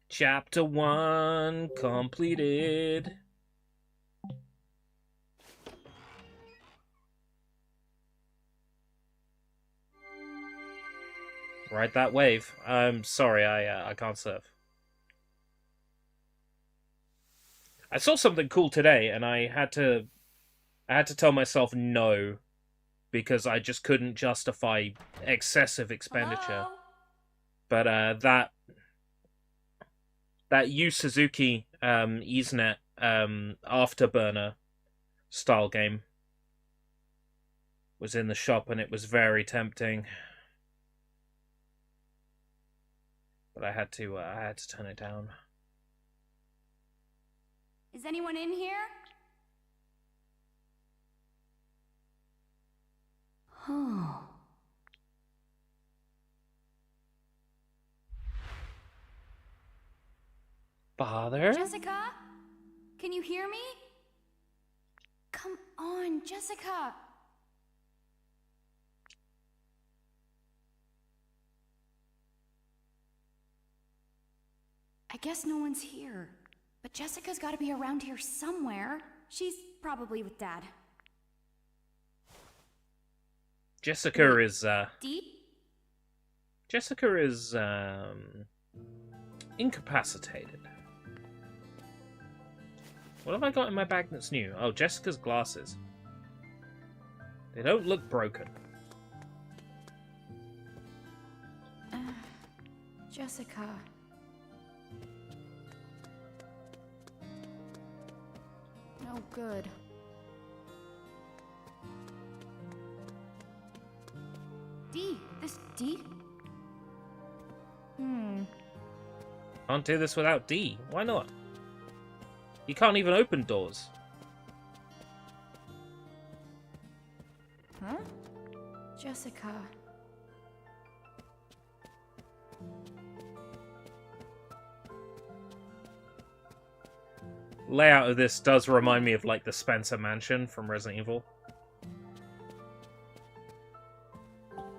Chapter 1 completed. Ride that wave. I'm sorry, I can't surf. I saw something cool today, and I had to tell myself no, because I just couldn't justify excessive expenditure. Hello? But that Yu Suzuki EaseNet Afterburner style game was in the shop, and it was very tempting. But I had to turn it down. Is anyone in here? Oh. Father? Jessica? Can you hear me? Come on, Jessica. I guess no one's here. But Jessica's gotta be around here somewhere. She's probably with Dad. Jessica is Dee? incapacitated. What have I got in my bag that's new? Oh, Jessica's glasses. They don't look broken. Jessica. No good. Dee? This Dee? Can't do this without D. Why not? You can't even open doors. Huh? Jessica. Layout of this does remind me of like the Spencer Mansion from Resident Evil.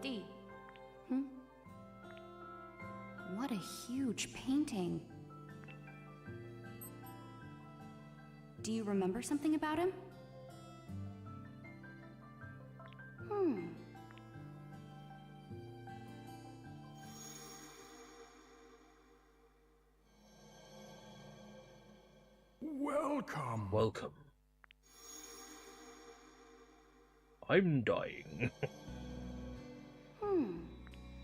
Dee. What a huge painting. Do you remember something about him? Welcome. Welcome. I'm dying.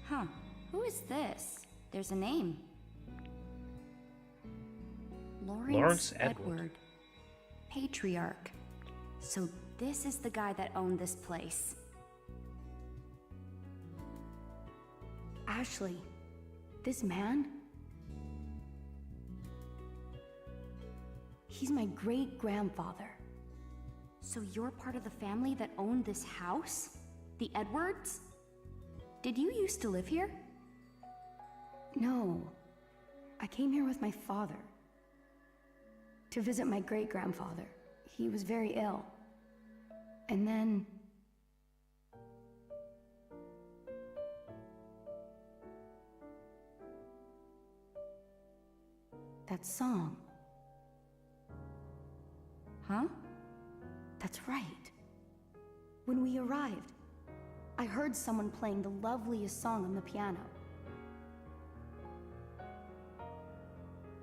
Huh. Who is this? There's a name. Lawrence Edward. Patriarch. So this is the guy that owned this place. Ashley, this man? He's my great-grandfather. So you're part of the family that owned this house? The Edwards? Did you used to live here? No. I came here with my father. To visit my great-grandfather. He was very ill. And then... that song. Huh? That's right. When we arrived, I heard someone playing the loveliest song on the piano.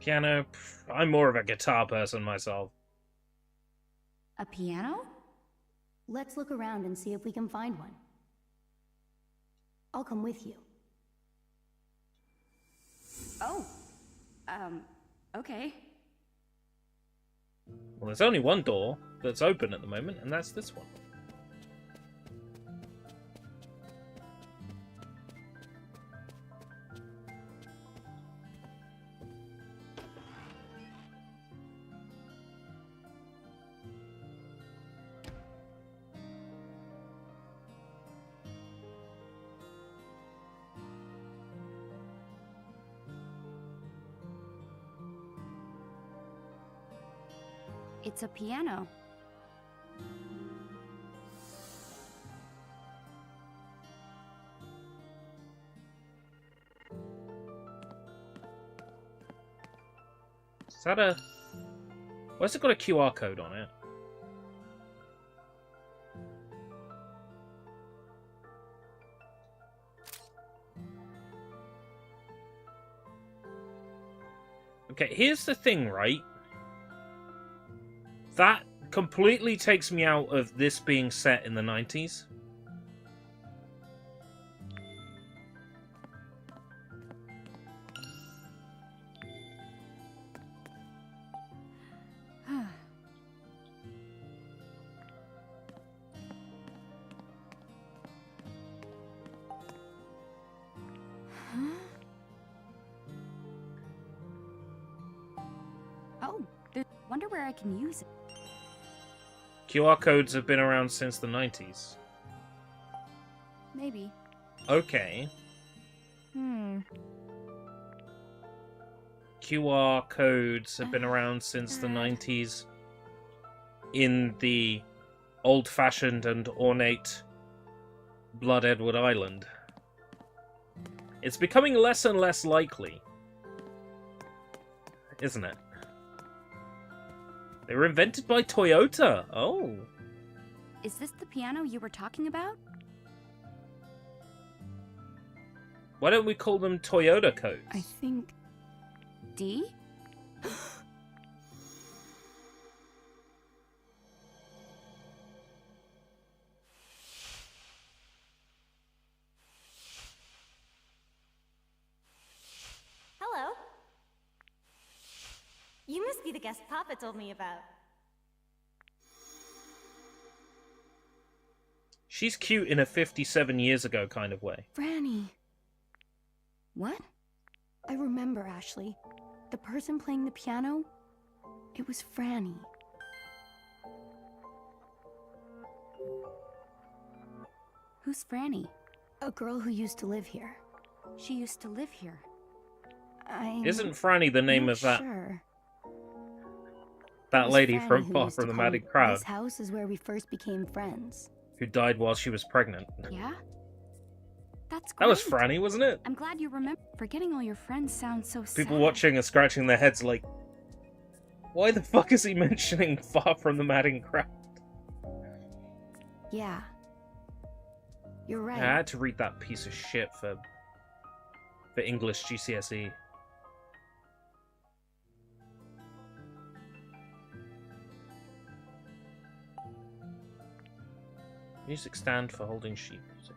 Piano? I'm more of a guitar person myself. A piano? Let's look around and see if we can find one. I'll come with you. Oh. Okay. Well, there's only one door that's open at the moment, and that's this one. It's a piano. Is that a... Why's it got a QR code on it? Okay, here's the thing, right? That completely takes me out of this being set in the 90s. Oh, wonder where I can use it. QR codes have been around since the 90s. Maybe. Okay. QR codes have been around since the 90s in the old-fashioned and ornate Blood Edward Island. It's becoming less and less likely, isn't it? They were invented by Toyota. Oh. Is this the piano you were talking about? Why don't we call them Toyota codes? I think... D? Hello. You must be the guest Papa told me about. She's cute in a 57 years ago kind of way. Franny. What? I remember, Ashley. The person playing the piano, it was Franny. Who's Franny? A girl who used to live here. She used to live here. Isn't Franny the name of that sure. that lady Franny from who Far used from to the call Madding Crowd This house is where we first became friends. who died while she was pregnant? Yeah? That's great. That was Franny, wasn't it? I'm glad you remember. Forgetting all your friends sounds so sad. People watching are scratching their heads like, why the fuck is he mentioning Far from the Madding Crowd? Yeah. You're right. I had to read that piece of shit for English GCSE. Music stand for holding sheet music.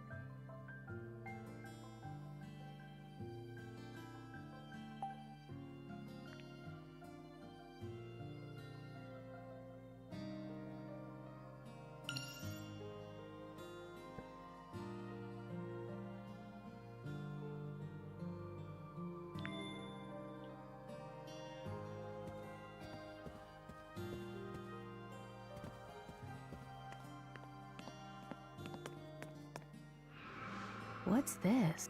What's this?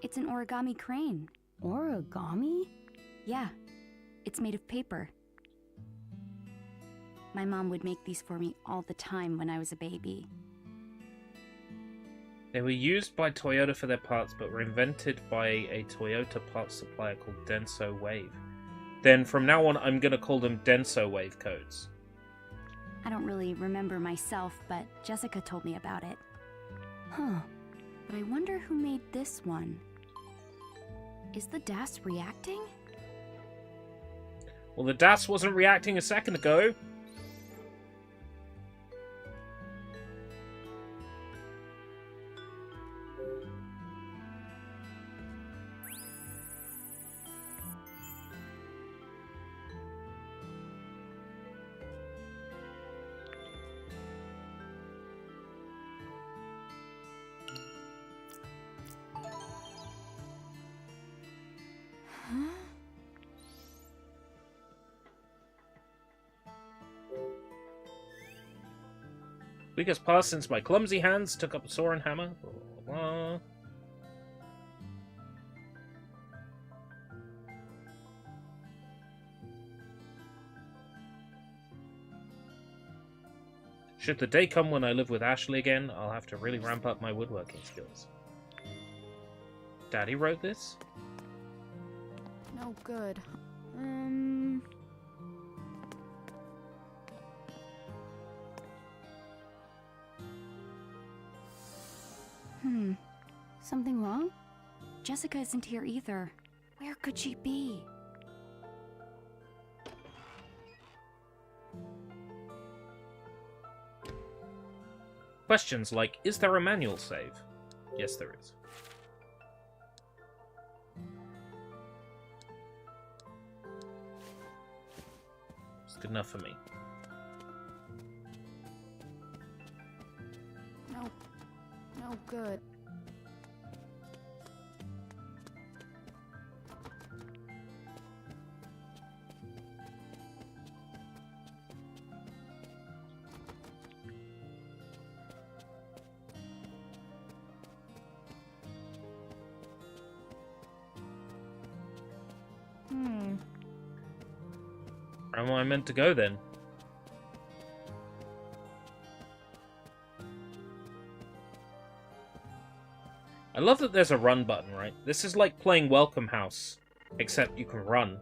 It's an origami crane. Origami? Yeah, it's made of paper. My mom would make these for me all the time when I was a baby. They were used by Toyota for their parts, but were invented by a Toyota parts supplier called Denso Wave. Then from now on, I'm going to call them Denso Wave codes. I don't really remember myself, but Jessica told me about it. Huh. But I wonder who made this one. Is the DAS reacting? Well, the DAS wasn't reacting a second ago. Week has passed since my clumsy hands took up a saw and hammer. Blah, blah, blah. Should the day come when I live with Ashley again, I'll have to really ramp up my woodworking skills. Daddy wrote this? No good. Something wrong? Jessica isn't here either. Where could she be? Questions like, is there a manual save? Yes, there is. It's good enough for me. No good. Where am I meant to go then? I love that there's a run button, right? This is like playing Welcome House, except you can run.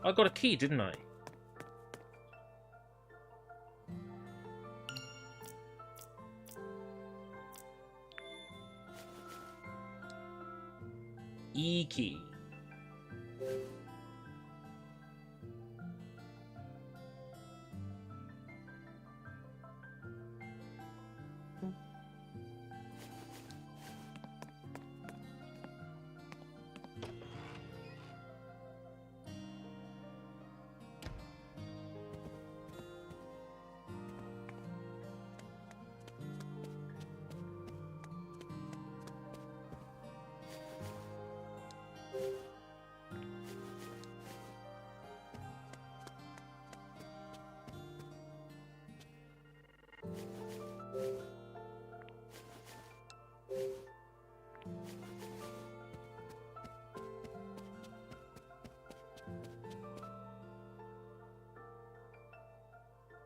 I got a key, didn't I? E key.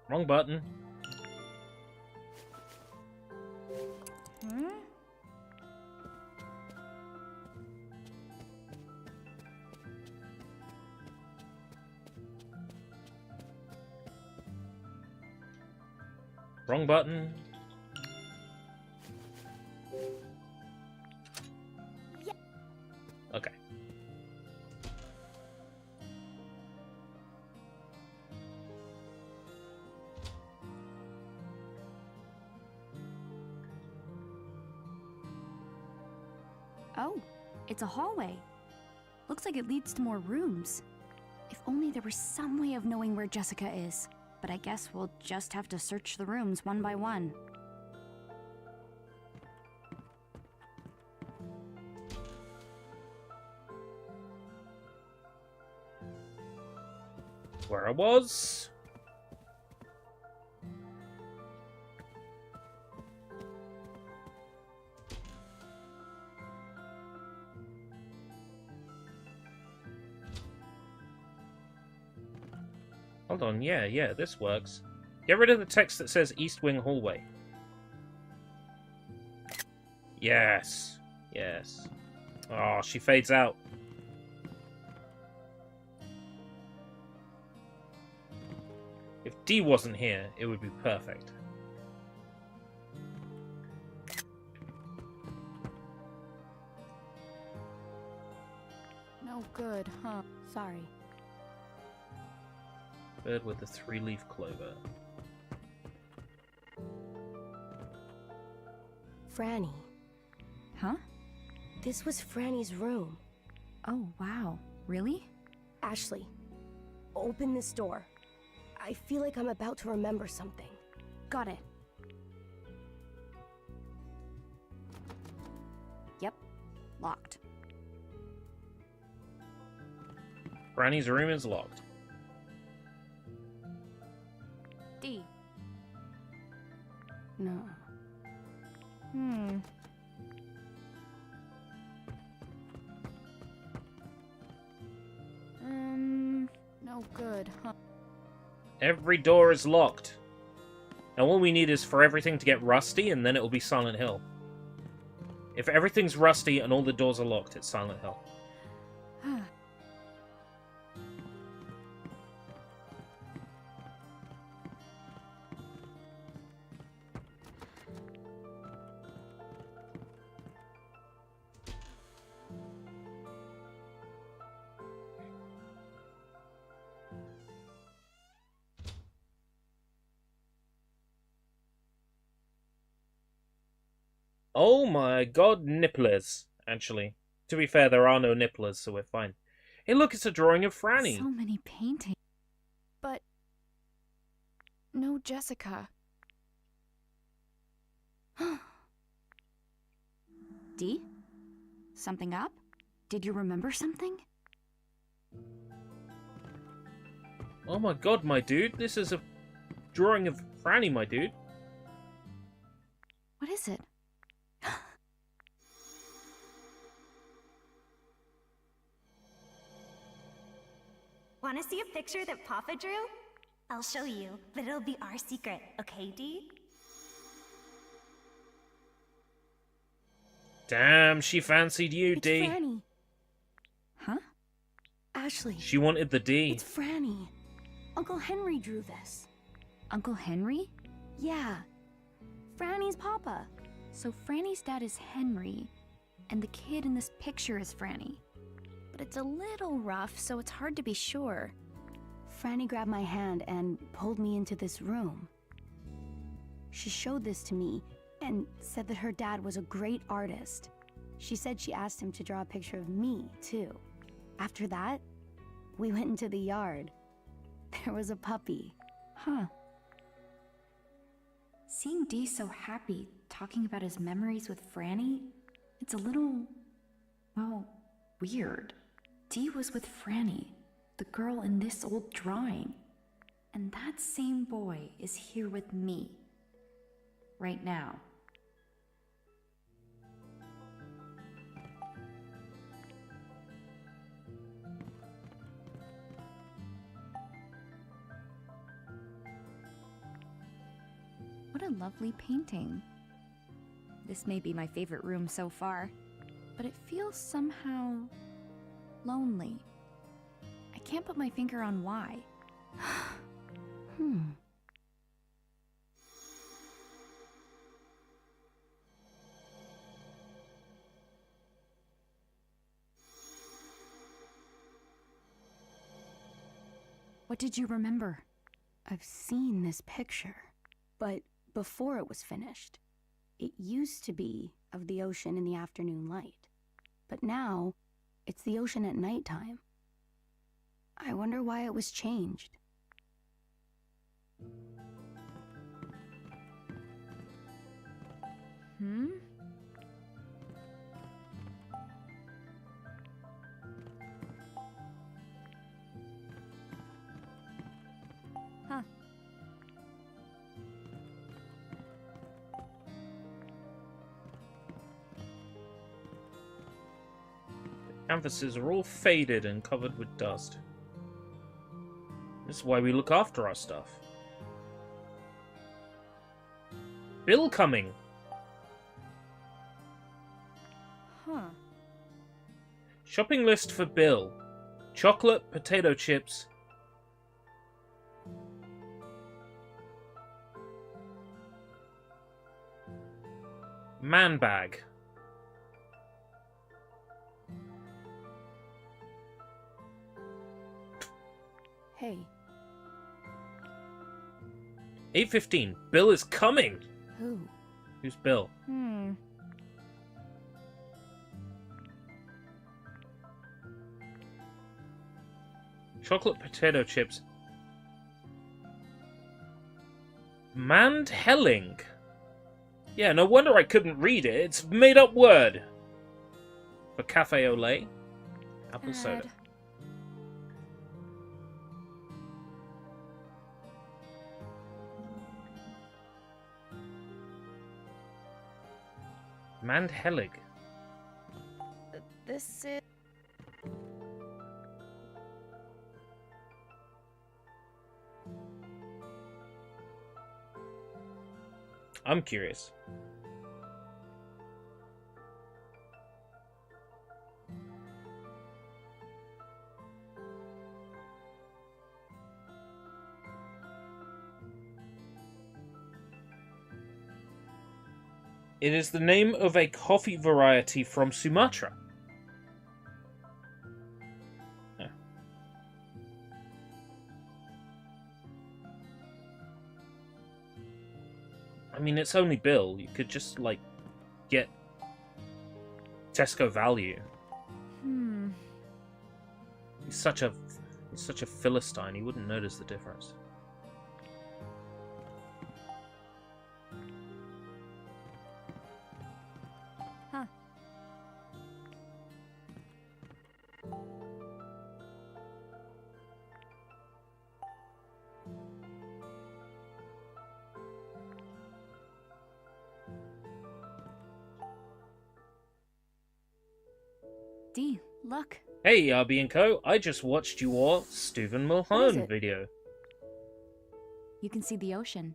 Wrong button. Wrong button. Okay. It's a hallway. Looks like it leads to more rooms. If only there was some way of knowing where Jessica is. But I guess we'll just have to search the rooms one by one. Where I was. Hold on, yeah, this works. Get rid of the text that says East Wing Hallway. Yes. Yes. Oh, she fades out. If D wasn't here, it would be perfect. No good, huh? Sorry. Bird with the 3-leaf clover. Franny. Huh? This was Franny's room. Oh, wow. Really? Ashley, open this door. I feel like I'm about to remember something. Got it. Yep. Locked. Franny's room is locked. D. No. No good, huh? Every door is locked. And all we need is for everything to get rusty, and then it will be Silent Hill. If everything's rusty and all the doors are locked, it's Silent Hill. Oh my god, nipplers. Actually, to be fair, there are no nipplers, so we're fine. Hey, look, it's a drawing of Franny. So many paintings. But no Jessica. D? Something up? Did you remember something? Oh my god, my dude. This is a drawing of Franny, my dude. What is it? Want to see a picture that Papa drew? I'll show you, but it'll be our secret, okay, Dee? Damn, she fancied you, It's D. Franny. Huh? Ashley. She wanted the D. It's Franny. Uncle Henry drew this. Uncle Henry? Yeah. Franny's papa. So Franny's dad is Henry, and the kid in this picture is Franny. But it's a little rough, so it's hard to be sure. Franny grabbed my hand and pulled me into this room. She showed this to me and said that her dad was a great artist. She said she asked him to draw a picture of me, too. After that, we went into the yard. There was a puppy. Huh. Seeing Dee so happy, talking about his memories with Franny, it's a little, well, weird. Dee was with Franny, the girl in this old drawing. And that same boy is here with me. Right now. What a lovely painting. This may be my favorite room so far, but it feels somehow lonely. I can't put my finger on why. What did you remember? I've seen this picture, but before it was finished. It used to be of the ocean in the afternoon light. But now, it's the ocean at nighttime. I wonder why it was changed. Hmm? Huh. Canvases are all faded and covered with dust. This is why we look after our stuff. Bill coming! Huh. Shopping list for Bill. Chocolate, potato chips. Man bag. Hey, 8:15. Bill is coming! who? Who's Bill? Hmm. Chocolate potato chips. Manned Helling. Yeah, no wonder I couldn't read it. It's a made up word. For cafe au lait. Apple soda. Dad. Manned Helling. This is... I'm curious. It is the name of a coffee variety from Sumatra. Yeah. I mean, it's only Bill. You could just, like, get Tesco value. Hmm. He's such a Philistine. He wouldn't notice the difference. Huh. D, look. Hey, RB and Co. I just watched your Stephen What is Mulhern it? video. You can see the ocean.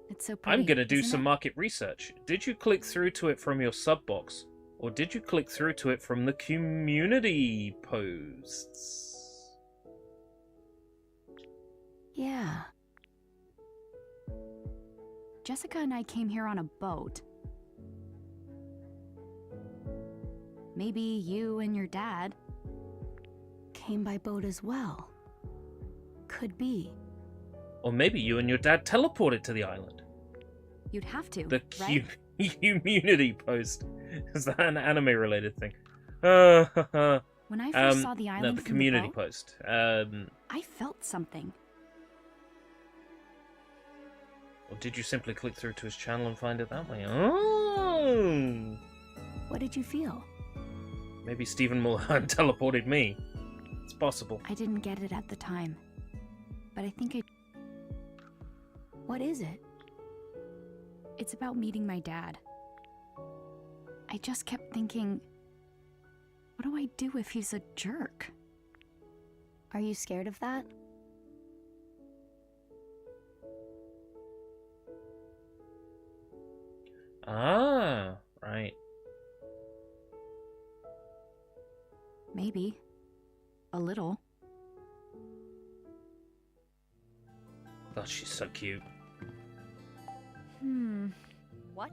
It's so pretty. I'm gonna do isn't some it? market research. Did you click through to it from your sub box? Or did you click through to it from the community posts? Yeah. Jessica and I came here on a boat. Maybe you and your dad. Came by boat as well. Could be. Or maybe you and your dad teleported to the island. You'd have to, The right? community post. Is that an anime-related thing? Or When I first saw the island the from community the boat, post. I felt something. Or did you simply click through to his channel and find it that way? Oh! What did you feel? Maybe Stephen Mulhern teleported me. It's possible. I didn't get it at the time. But I think What is it? it's about meeting my dad. I just kept thinking, what do I do if he's a jerk? Are you scared of that? Ah, right. Maybe. A little. God, she's so cute. What?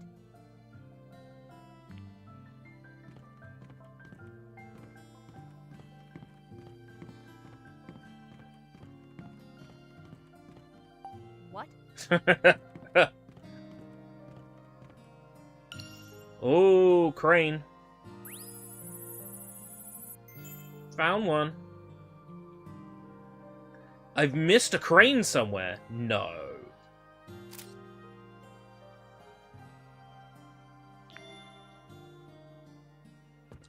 What? Oh, crane. Found one. I've missed a crane somewhere. No.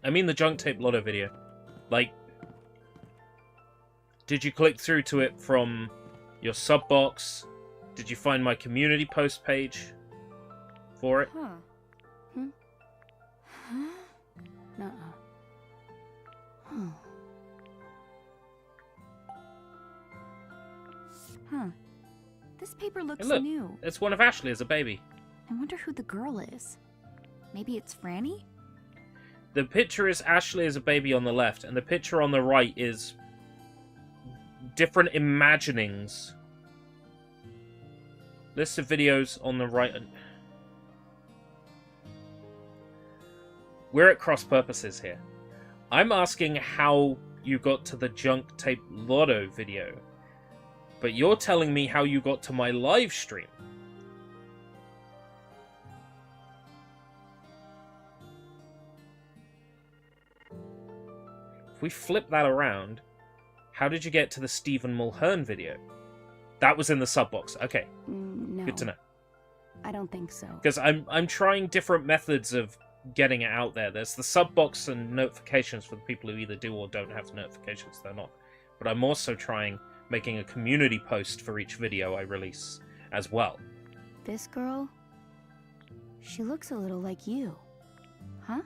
I mean the junk tape lotto video. Like, did you click through to it from your sub box? Did you find my community post page for it? Huh. Nuh-uh. Huh. This paper looks Hey, look, new. it's one of Ashley as a baby. I wonder who the girl is. Maybe it's Franny? The picture is Ashley as a baby on the left, and the picture on the right is different imaginings. List of videos on the right. We're at cross purposes here. I'm asking how you got to the junk tape lotto video, but you're telling me how you got to my live stream. If we flip that around, how did you get to the Stephen Mulhern video? That was in the sub box. Okay, No. good to know. I don't think so. Because I'm trying different methods of getting it out there. There's the sub box and notifications for the people who either do or don't have the notifications. They're not. But I'm also trying making a community post for each video I release as well. This girl? She looks a little like you. Huh?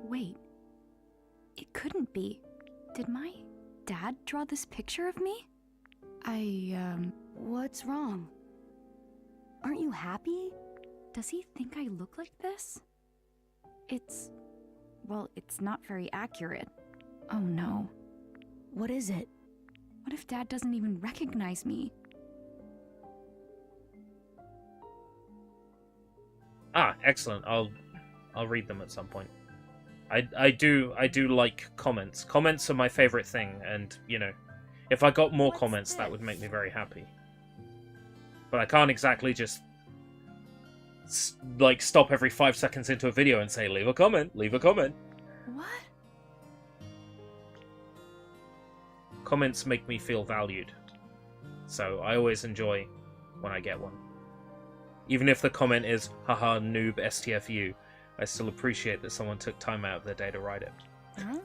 Wait. It couldn't be. Did my dad draw this picture of me? What's wrong? Aren't you happy? Does he think I look like this? Well, it's not very accurate. Oh no. What is it? What if Dad doesn't even recognize me? Ah, excellent. I'll read them at some point. I do like comments. Comments are my favorite thing, and you know, if I got more comments, that would make me very happy. But I can't exactly just like stop every 5 seconds into a video and say, leave a comment, leave a comment. What? Comments make me feel valued. So I always enjoy when I get one. Even if the comment is, haha, noob STFU, I still appreciate that someone took time out of their day to write it. Huh?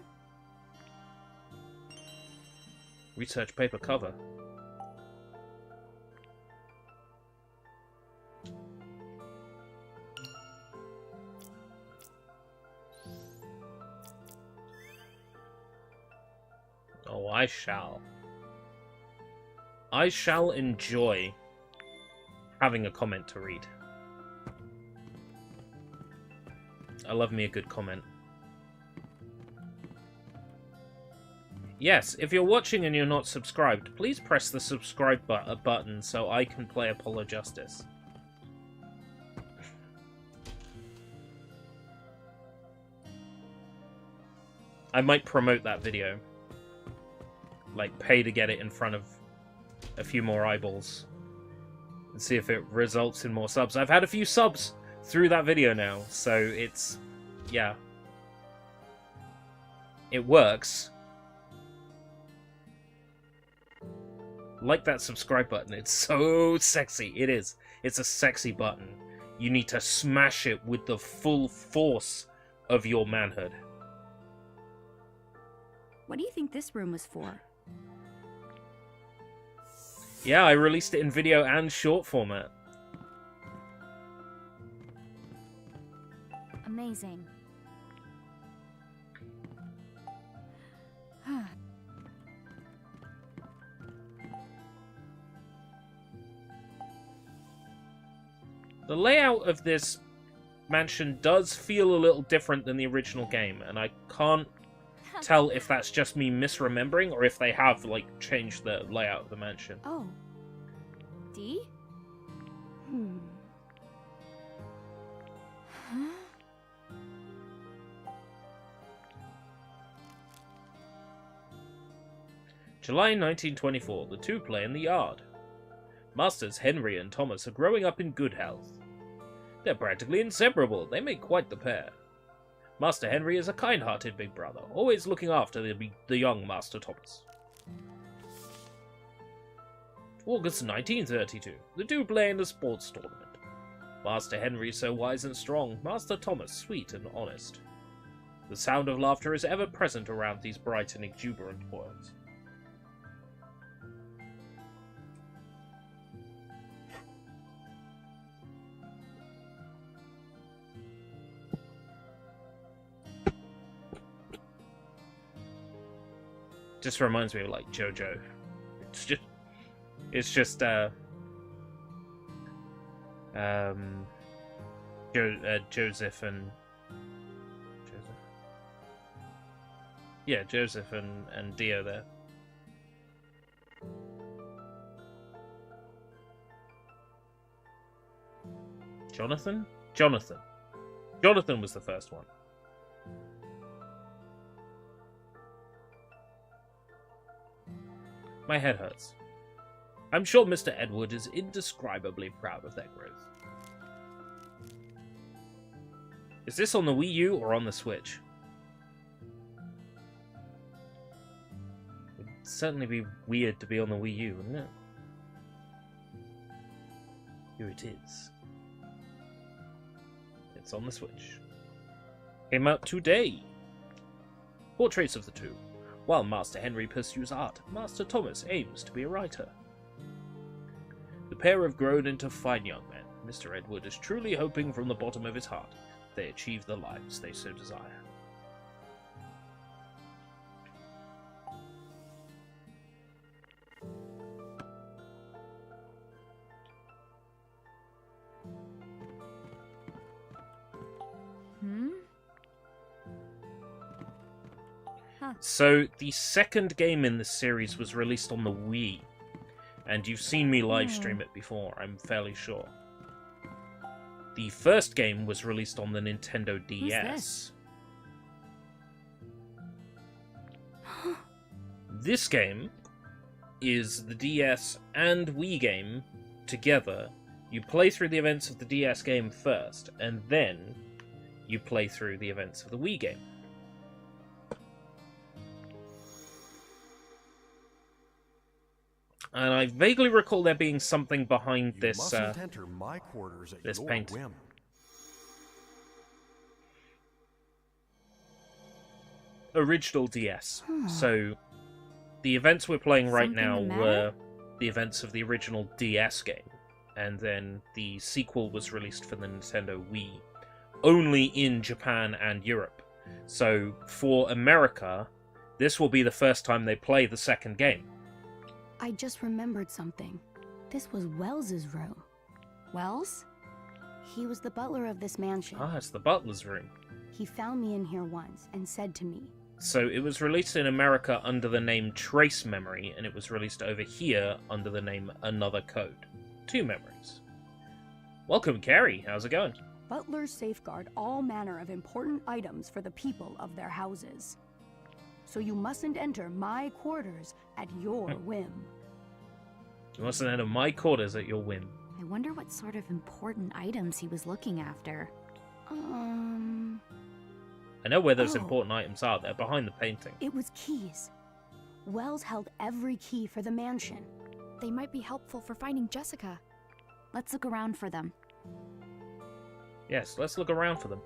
Research paper cover. Oh, I shall. I shall enjoy having a comment to read. I love me a good comment. Yes, if you're watching and you're not subscribed, please press the subscribe button so I can play Apollo Justice. I might promote that video. Like, pay to get it in front of a few more eyeballs. And see if it results in more subs. I've had a few subs through that video now, so it's... yeah. It works. Like that subscribe button. It's so sexy. It is. It's a sexy button. You need to smash it with the full force of your manhood. What do you think this room was for? Yeah, I released it in video and short format. Amazing. The layout of this mansion does feel a little different than the original game, and I can't tell if that's just me misremembering or if they have, like, changed the layout of the mansion. Oh. D? Huh? July 1924, the two play in the yard. Masters Henry and Thomas are growing up in good health. They're practically inseparable, they make quite the pair. Master Henry is a kind-hearted big brother, always looking after the young Master Thomas. August 1932. The two play in a sports tournament. Master Henry so wise and strong, Master Thomas sweet and honest. The sound of laughter is ever present around these bright and exuberant boys. Just reminds me of like JoJo. It's just Joseph and Joseph and Dio there. Jonathan was the first one. My head hurts. I'm sure Mr. Edward is indescribably proud of their growth. Is this on the Wii U or on the Switch? It'd certainly be weird to be on the Wii U, wouldn't it? Here it is. It's on the Switch. Came out today. Portraits of the two. While Master Henry pursues art, Master Thomas aims to be a writer. The pair have grown into fine young men. Mr. Edward is truly hoping from the bottom of his heart they achieve the lives they so desire. So, the second game in this series was released on the Wii. And you've seen me live stream it before, I'm fairly sure. The first game was released on the Nintendo DS. This game is the DS and Wii game together. You play through the events of the DS game first, and then you play through the events of the Wii game. And I vaguely recall there being something behind this enter my quarters at this your paint. whim. Original DS. So the events we're playing right now were the events of the original DS game. And then the sequel was released for the Nintendo Wii. Only in Japan and Europe. So for America, this will be the first time they play the second game. I just remembered something. This was Wells's room. Wells? He was the butler of this mansion. Ah, it's the butler's room. He found me in here once and said to me, So it was released in America under the name Trace Memory, and it was released over here under the name Another Code. 2 memories. Welcome, Carrie. How's it going? Butlers safeguard all manner of important items for the people of their houses. So you mustn't enter my quarters at your whim. You mustn't enter my quarters at your whim. I wonder what sort of important items he was looking after. I know where those Oh. important items are. They're behind the painting. it was keys. Wells held every key for the mansion. They might be helpful for finding Jessica. Let's look around for them. Yes, let's look around for them.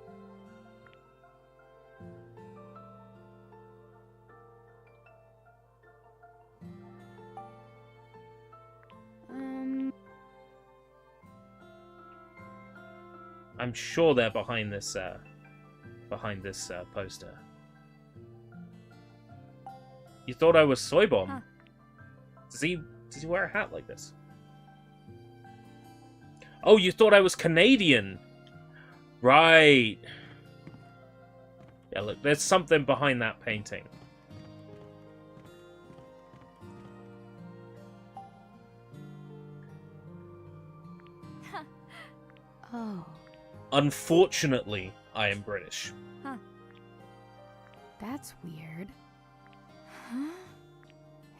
I'm sure they're behind this poster. You thought I was Soy Bomb? Huh. Does he wear a hat like this? Oh, you thought I was Canadian? Right. Yeah, look, there's something behind that painting. Oh, Unfortunately, I am British. that's weird. Huh?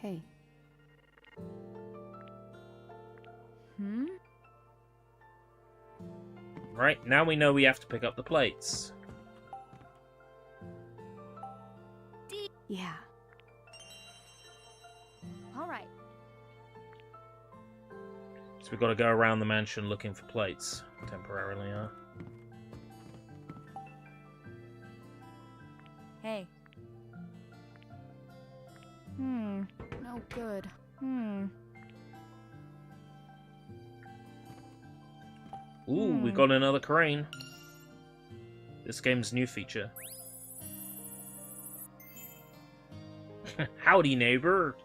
Hey, Right, now we know we have to pick up the plates. All right. So we've got to go around the mansion looking for plates temporarily, huh? Hey. No good. Ooh, we got another crane. This game's new feature. Howdy, neighbor.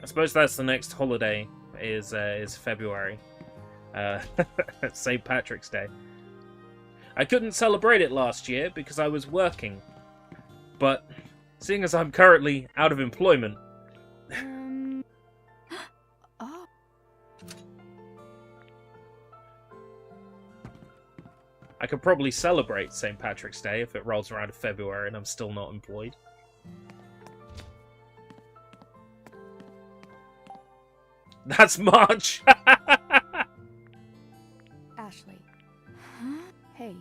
I suppose that's the next holiday. Is February, St. Patrick's Day. I couldn't celebrate it last year because I was working, but seeing as I'm currently out of employment. Oh. I could probably celebrate St. Patrick's Day if it rolls around in February and I'm still not employed. That's March! Ashley. Huh? Hey.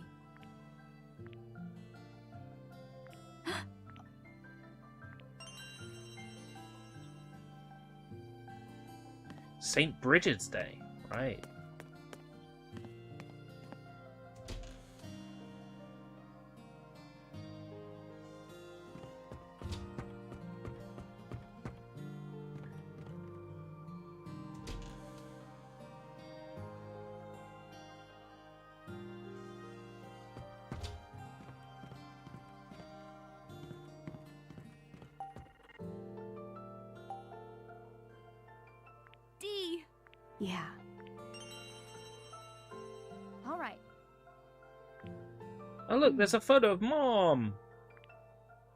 St. Bridget's Day, right. D. Yeah. All right. Oh look, there's a photo of Mom!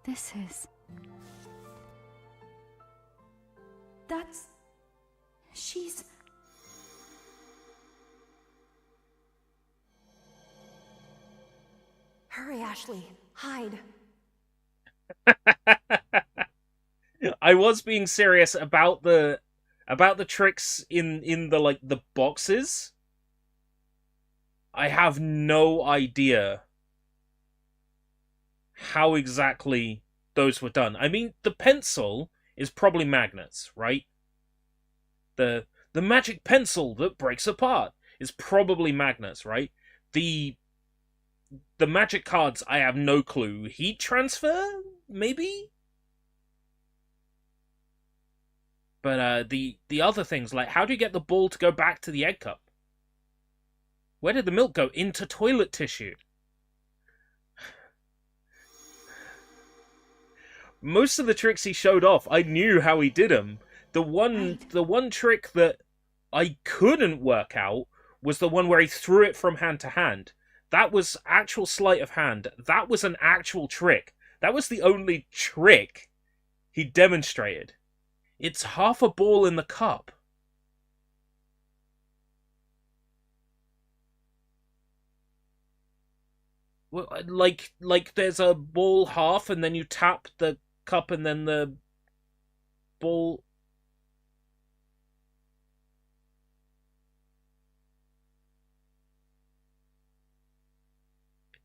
This is... That's... She's... Hurry, Ashley. Hide. I was being serious about the tricks in the like the boxes. I have no idea how exactly those were done. I mean, the pencil is probably magnets, right? The magic pencil that breaks apart is probably magnets, right? The magic cards, I have no clue. Heat transfer, maybe? But the other things, like how do you get the ball to go back to the egg cup? Where did the milk go? Into toilet tissue. Most of the tricks he showed off, I knew how he did them. The one trick that I couldn't work out was the one where he threw it from hand to hand. That was actual sleight of hand. That was an actual trick. That was the only trick he demonstrated. It's half a ball in the cup. Well, like there's a ball half and then you tap the cup and then the ball...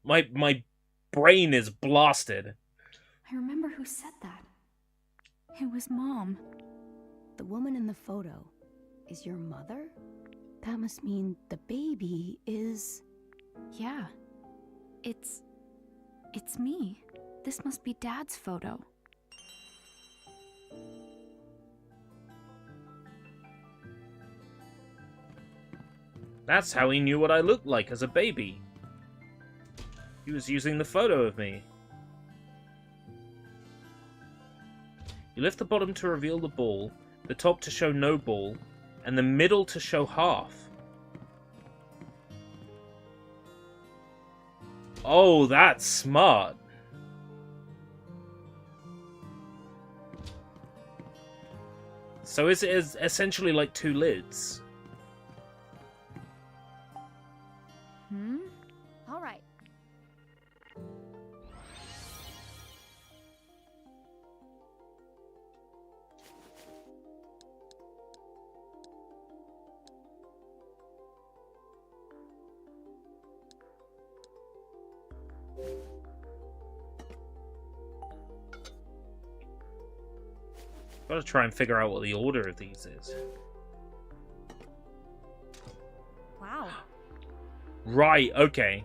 My brain is blasted. I remember who said that. It was Mom. The woman in the photo is your mother? That must mean the baby is... Yeah. It's me. This must be Dad's photo. That's how he knew what I looked like as a baby. He was using the photo of me. You lift the bottom to reveal the ball, the top to show no ball, and the middle to show half. Oh, that's smart. So is it essentially like two lids? All right. Gotta try and figure out what the order of these is. Wow. Right, okay.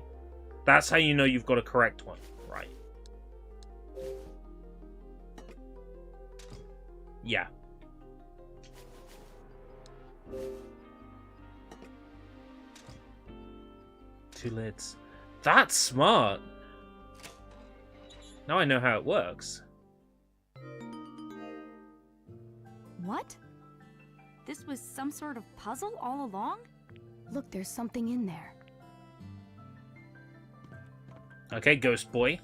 That's how you know you've got a correct one. Right. Yeah. Two lids. That's smart. Now I know how it works. What? This was some sort of puzzle all along? Look, there's something in there. Okay, ghost boy.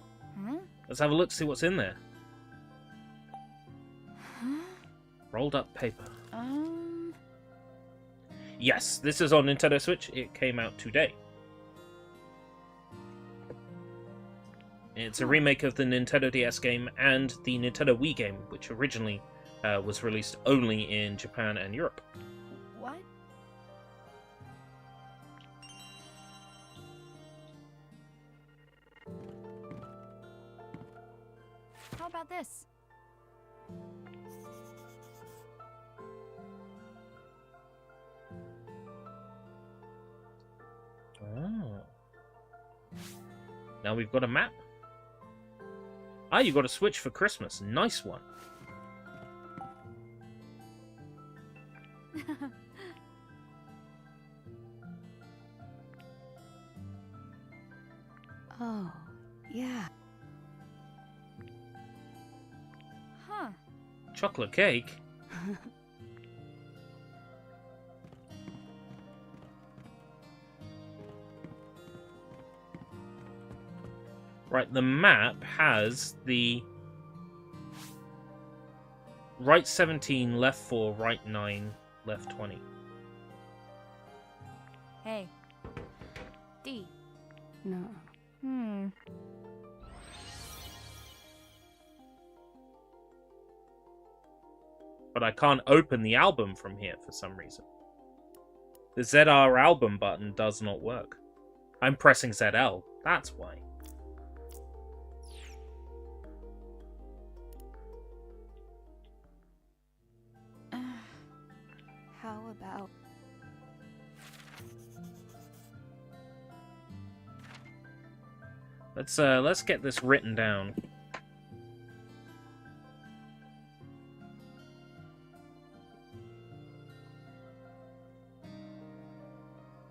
Huh? Let's have a look, see what's in there. Huh? Rolled up paper. Yes, this is on Nintendo Switch. It came out today. It's a remake of the Nintendo DS game and the Nintendo Wii game, which originally was released only in Japan and Europe. What? How about this? Oh. Now we've got a map. Ah, you got a Switch for Christmas. Nice one. Oh, yeah. Huh. Chocolate cake? Right, the map has the right 17, left 4, right 9, left 20. Hey. D. No. But I can't open the album from here for some reason. The ZR album button does not work. I'm pressing ZL, that's why. How about... Let's get this written down.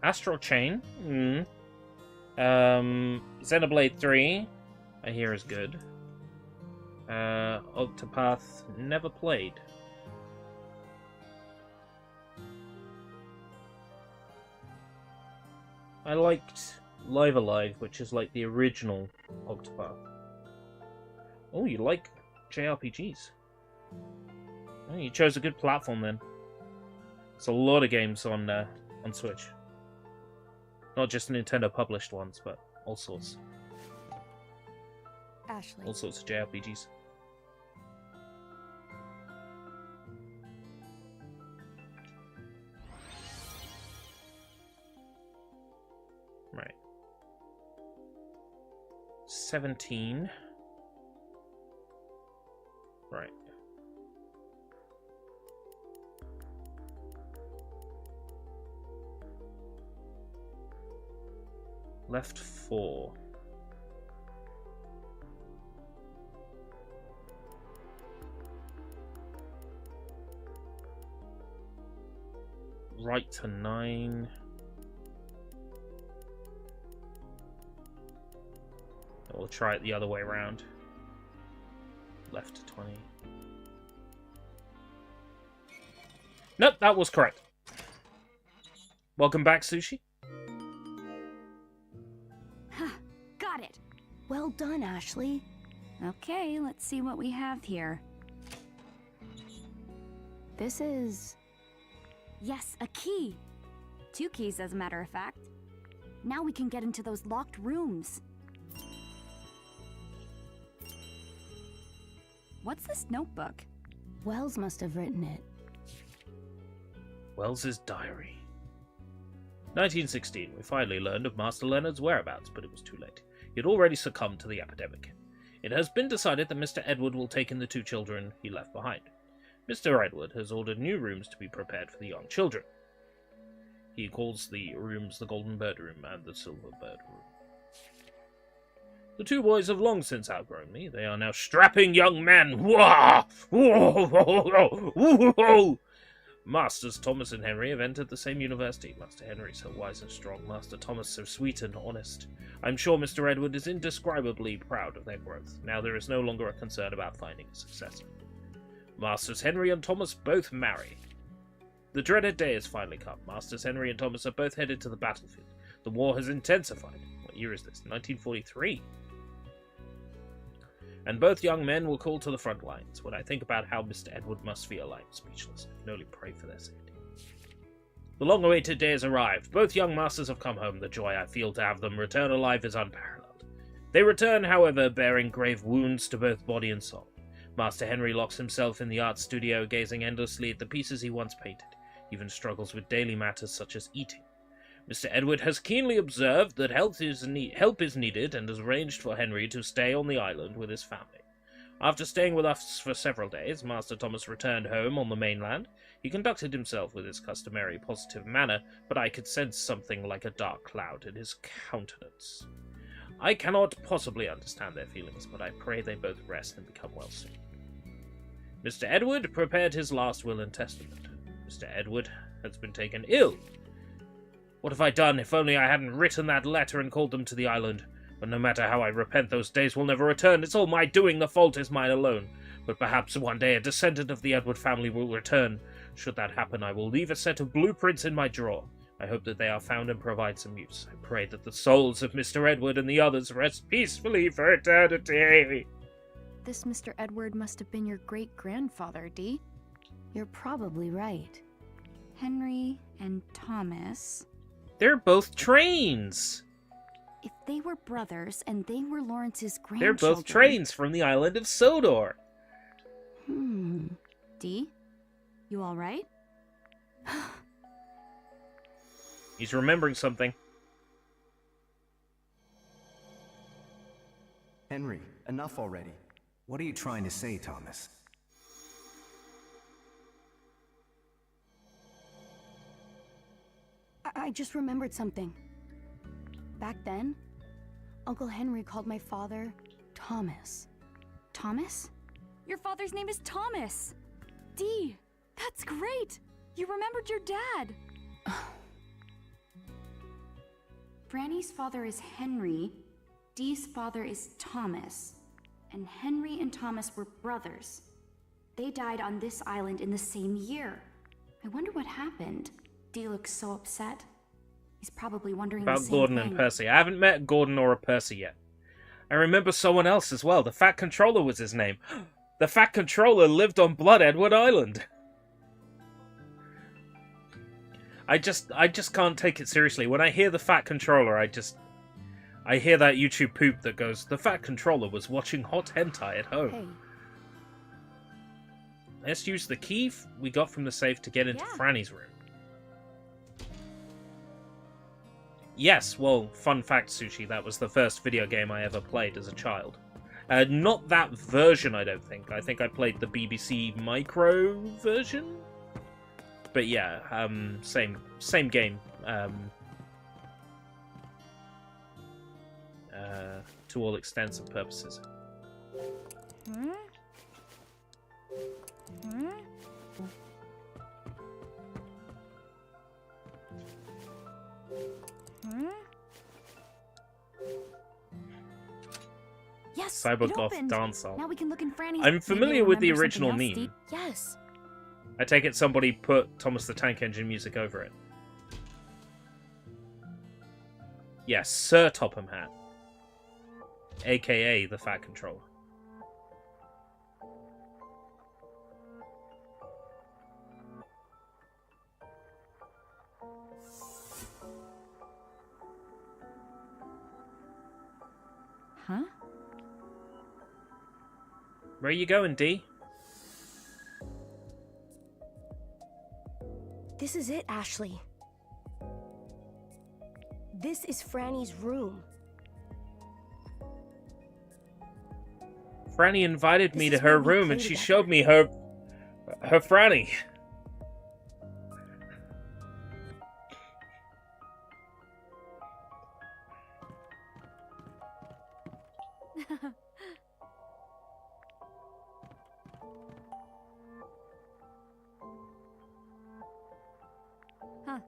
Astral Chain. Xenoblade 3. I hear is good. Octopath never played. I liked Live Alive, which is like the original Octopath. Oh, you like JRPGs. Oh, you chose a good platform then. There's a lot of games on Switch. Not just Nintendo published ones, but all sorts. Ashley. All sorts of JRPGs. Right. 17. Right. Left 4. Right to 9. We'll try it the other way around. Left to 20. Nope, that was correct. Welcome back, Sushi. Got it. Well done, Ashley. Okay, let's see what we have here. This is... Yes, a key. 2 keys, as a matter of fact. Now we can get into those locked rooms. What's this notebook? Wells must have written it. Wells's diary. 1916. We finally learned of Master Leonard's whereabouts, but it was too late. He had already succumbed to the epidemic. It has been decided that Mr. Edward will take in the 2 children he left behind. Mr. Edward has ordered new rooms to be prepared for the young children. He calls the rooms the Golden Bird Room and the Silver Bird Room. The two boys have long since outgrown me. They are now strapping young men. Wah! Masters Thomas and Henry have entered the same university. Master Henry so wise and strong, Master Thomas so sweet and honest. I'm sure Mr. Edward is indescribably proud of their growth. Now there is no longer a concern about finding a successor. Masters Henry and Thomas both marry. The dreaded day has finally come. Masters Henry and Thomas are both headed to the battlefield. The war has intensified. What year is this? 1943. And both young men were called to the front lines. When I think about how Mr. Edward must feel, I am speechless. I can only pray for their safety. The long-awaited day has arrived. Both young masters have come home. The joy I feel to have them return alive is unparalleled. They return, however, bearing grave wounds to both body and soul. Master Henry locks himself in the art studio, gazing endlessly at the pieces he once painted. He even struggles with daily matters such as eating. Mr. Edward has keenly observed that help is needed and has arranged for Henry to stay on the island with his family. After staying with us for several days, Master Thomas returned home on the mainland. He conducted himself with his customary positive manner, but I could sense something like a dark cloud in his countenance. I cannot possibly understand their feelings, but I pray they both rest and become well soon. Mr. Edward prepared his last will and testament. Mr. Edward has been taken ill. What have I done? If only I hadn't written that letter and called them to the island. But no matter how I repent, those days will never return. It's all my doing. The fault is mine alone. But perhaps one day a descendant of the Edward family will return. Should that happen, I will leave a set of blueprints in my drawer. I hope that they are found and provide some use. I pray that the souls of Mr. Edward and the others rest peacefully for eternity. This Mr. Edward must have been your great-grandfather, Dee. You're probably right. Henry and Thomas. They're both trains. If they were brothers and they were Lawrence's grandchildren... They're both trains from the island of Sodor. Dee? You alright? He's remembering something. Henry, enough already. What are you trying to say, Thomas? I just remembered something. Back then, Uncle Henry called my father Thomas. Thomas? Your father's name is Thomas! Dee, that's great! You remembered your dad! Franny's father is Henry, Dee's father is Thomas, and Henry and Thomas were brothers. They died on this island in the same year. I wonder what happened. Dee looks so upset. He's probably wondering About the same Gordon thing. and Percy. I haven't met Gordon or a Percy yet. I remember someone else as well. The Fat Controller was his name. The Fat Controller lived on Blood Edward Island. I just can't take it seriously. When I hear the Fat Controller, I hear that YouTube poop that goes, the Fat Controller was watching hot hentai at home. Hey. Let's use the key we got from the safe to get into Franny's room. Yes, well, fun fact, Sushi, that was the first video game I ever played as a child. Not that version, I don't think. I think I played the BBC Micro version? But yeah, same game. To all extents and purposes. Yes, Cybergoth dance song. Now we can look in Franny's... I'm familiar with the original meme. meme. Yes. I take it somebody put Thomas the Tank Engine music over it. Yes, Sir Topham Hatt. AKA the Fat Controller. Huh? Where are you going, Dee? This is it, Ashley. This is Franny's room. Franny invited me to her room and she showed me her Her Franny. Huh. Huh.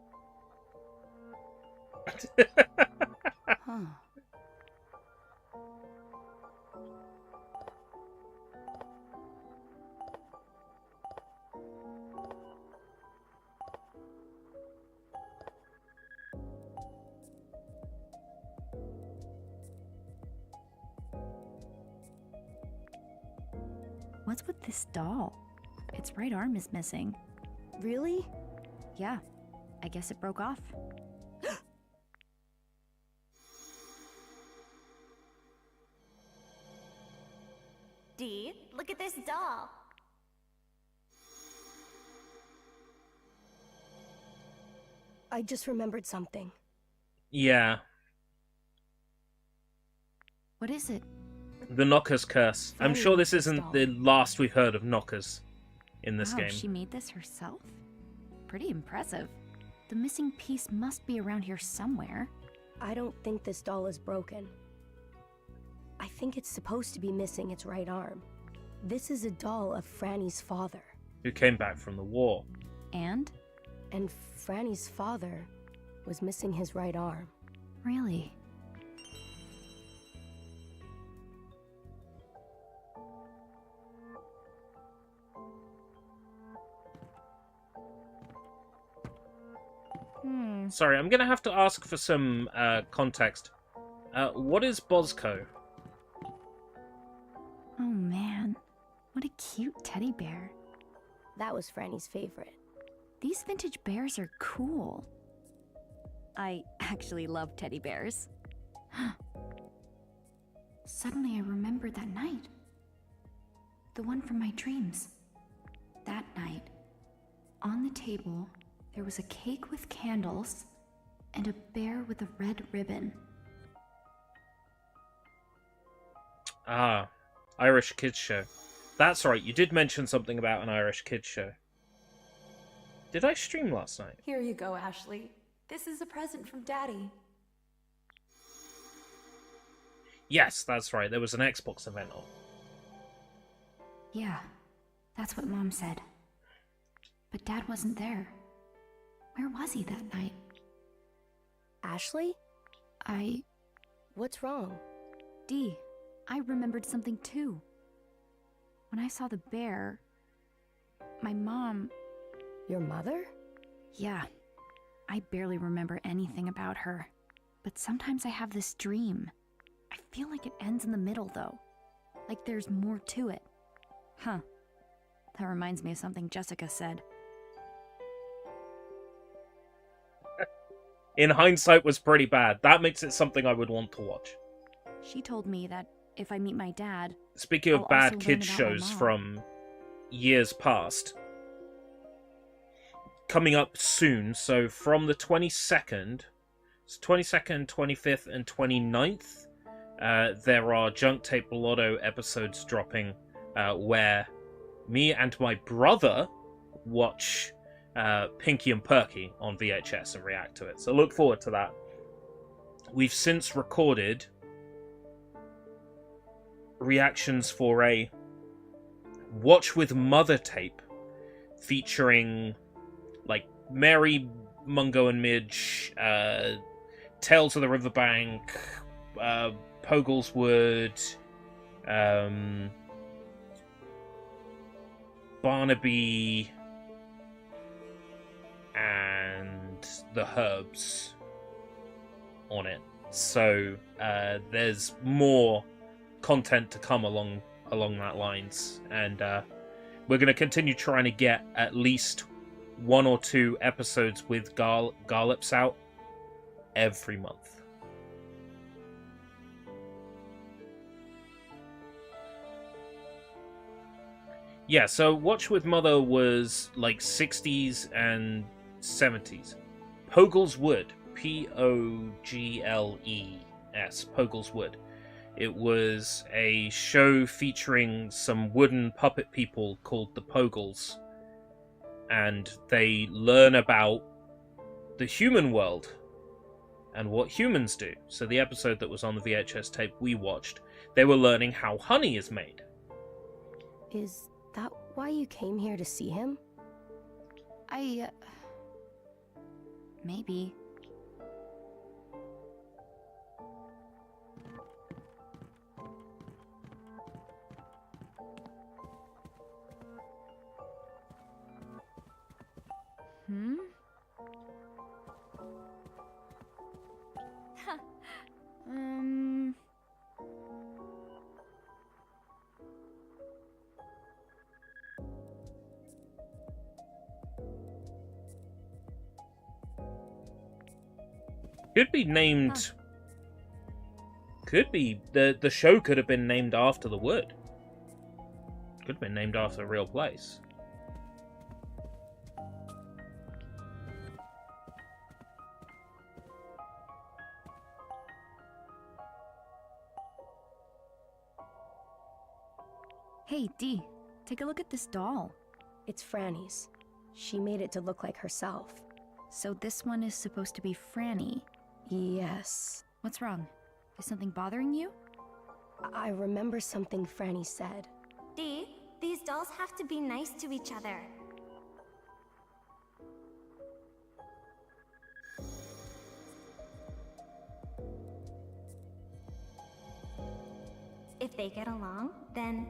What's with this doll? Its right arm is missing. Really? Yeah, I guess it broke off. Dee, look at this doll. I just remembered something. Yeah, What is it? the Knockers curse. I'm Very sure this nice isn't doll. the last we've heard of Knockers in this Wow, game. she made this herself? Pretty impressive. The missing piece must be around here somewhere. I don't think this doll is broken. I think it's supposed to be missing its right arm. This is a doll of Franny's father. Who came back from the war. And? And Franny's father was missing his right arm. Really? Sorry, I'm gonna have to ask for some context. What is Bosco? Oh man, what a cute teddy bear. That was Franny's favorite. These vintage bears are cool. I actually love teddy bears. Suddenly I remembered that night. The one from my dreams. That night, on the table, there was a cake with candles and a bear with a red ribbon. Ah, Irish Kids Show. That's right, you did mention something about an Irish Kids Show. Did I stream last night? Here you go, Ashley. This is a present from Daddy. Yes, that's right, there was an Xbox event on. Yeah, that's what Mom said. But Dad wasn't there. Where was he that night? Ashley? What's wrong? Dee, I remembered something too. When I saw the bear, my mom... Your mother? Yeah, I barely remember anything about her. But sometimes I have this dream. I feel like it ends in the middle though. Like there's more to it. Huh. That reminds me of something Jessica said. In hindsight was pretty bad. That makes it something I would want to watch. She told me that if I meet my dad... Speaking of I'll also bad learn kids about my shows mom. from years past, coming up soon, so from the 22nd, it's 22nd, 25th, and 29th, there are Junk Tape Lotto episodes dropping where me and my brother watch Pinky and Perky on VHS and react to it. So look forward to that. We've since recorded reactions for a Watch with Mother tape featuring like Mary, Mungo and Midge, Tales of the Riverbank, Poggleswood, Barnaby, and the Herbs on it. So there's more content to come along that lines, and we're going to continue trying to get at least 1 or 2 episodes with Garlips out every month. Yeah, so Watch with Mother was like 60s and 70s. Poggleswood, Pogles, Poggleswood. It was a show featuring some wooden puppet people called the Pogles, and they learn about the human world and what humans do. So the episode that was on the VHS tape we watched, they were learning how honey is made. Is that why you came here to see him? Maybe. Could be named... Could be... The show could have been named after the wood. Could have been named after a real place. Hey, Dee, take a look at this doll. It's Franny's. She made it to look like herself. So this one is supposed to be Franny? Yes. What's wrong? Is something bothering you? I remember something Franny said. Dee, these dolls have to be nice to each other. If they get along, then...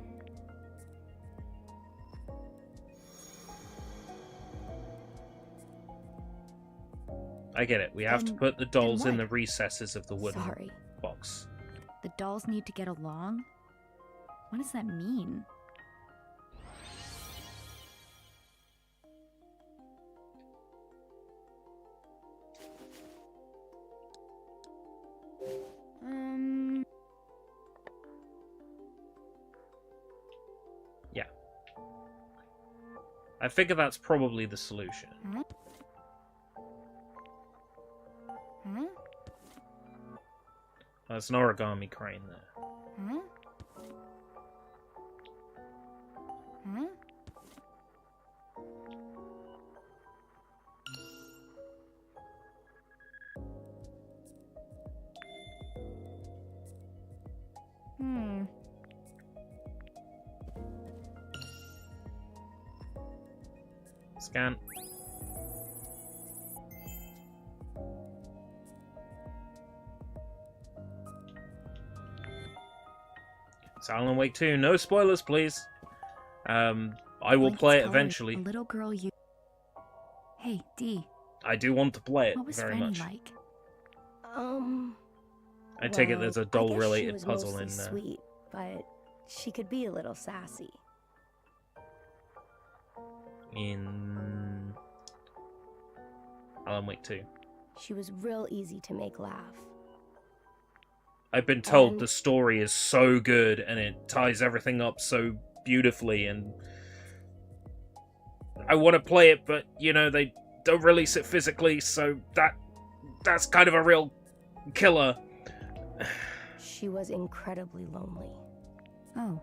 I get it. We have to put the dolls in the recesses of the wooden box. The dolls need to get along? What does that mean? Yeah. I figure that's probably the solution. Huh? Huh? There's an origami crane there. Huh? Huh? Scan. It's Alan Wake 2. No spoilers, please. I will play it eventually. A little girl you... Hey, Dee. I do want to play it what was very Franny much. like? I take it there's a doll-related I guess she puzzle was in mostly there. sweet, but she could be a little sassy. In Alan Wake 2. She was real easy to make laugh. I've been told the story is so good and it ties everything up so beautifully, and I want to play it, but you know they don't release it physically, so that's kind of a real killer. She was incredibly lonely. Oh.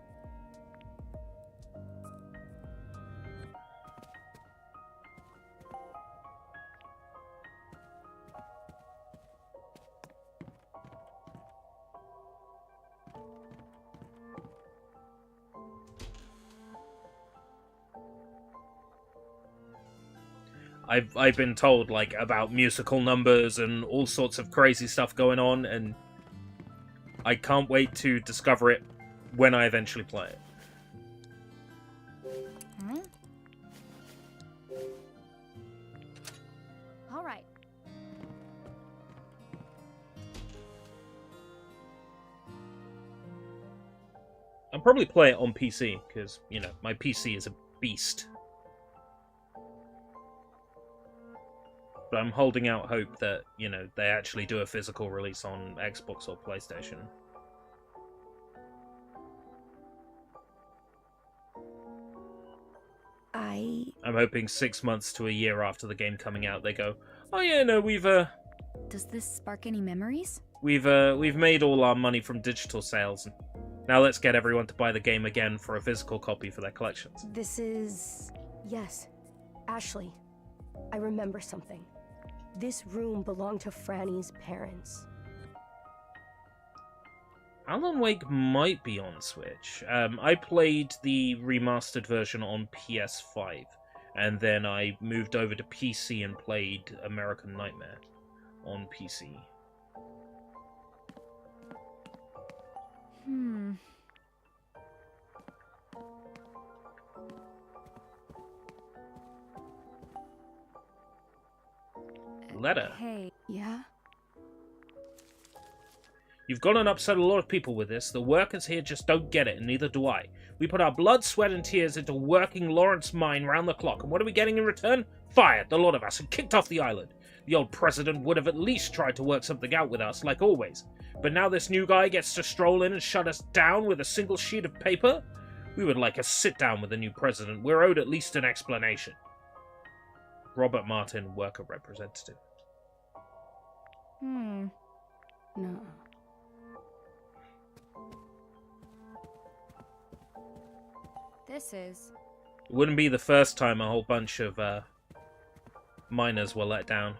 I've been told like about musical numbers and all sorts of crazy stuff going on, and I can't wait to discover it when I eventually play it. Huh? All right. I'll probably play it on PC because you know my PC is a beast. But I'm holding out hope that, you know, they actually do a physical release on Xbox or PlayStation. I'm hoping 6 months to a year after the game coming out, they go, oh yeah, no, we've Does this spark any memories? we've made all our money from digital sales. Now let's get everyone to buy the game again for a physical copy for their collections. This is... yes. Ashley, I remember something. This room belonged to Franny's parents. Alan Wake might be on Switch. I played the remastered version on PS5, and then I moved over to PC and played American Nightmare on PC. Letter. Hey. Yeah? You've gone and upset a lot of people with this. The workers here just don't get it, and neither do I. We put our blood, sweat, and tears into working Lawrence mine round the clock, and what are we getting in return? Fired, the lot of us, and kicked off the island. The old president would have at least tried to work something out with us, like always. But now this new guy gets to stroll in and shut us down with a single sheet of paper? We would like a sit-down with the new president. We're owed at least an explanation. Robert Martin, worker representative. No. This is... It wouldn't be the first time a whole bunch of miners were let down.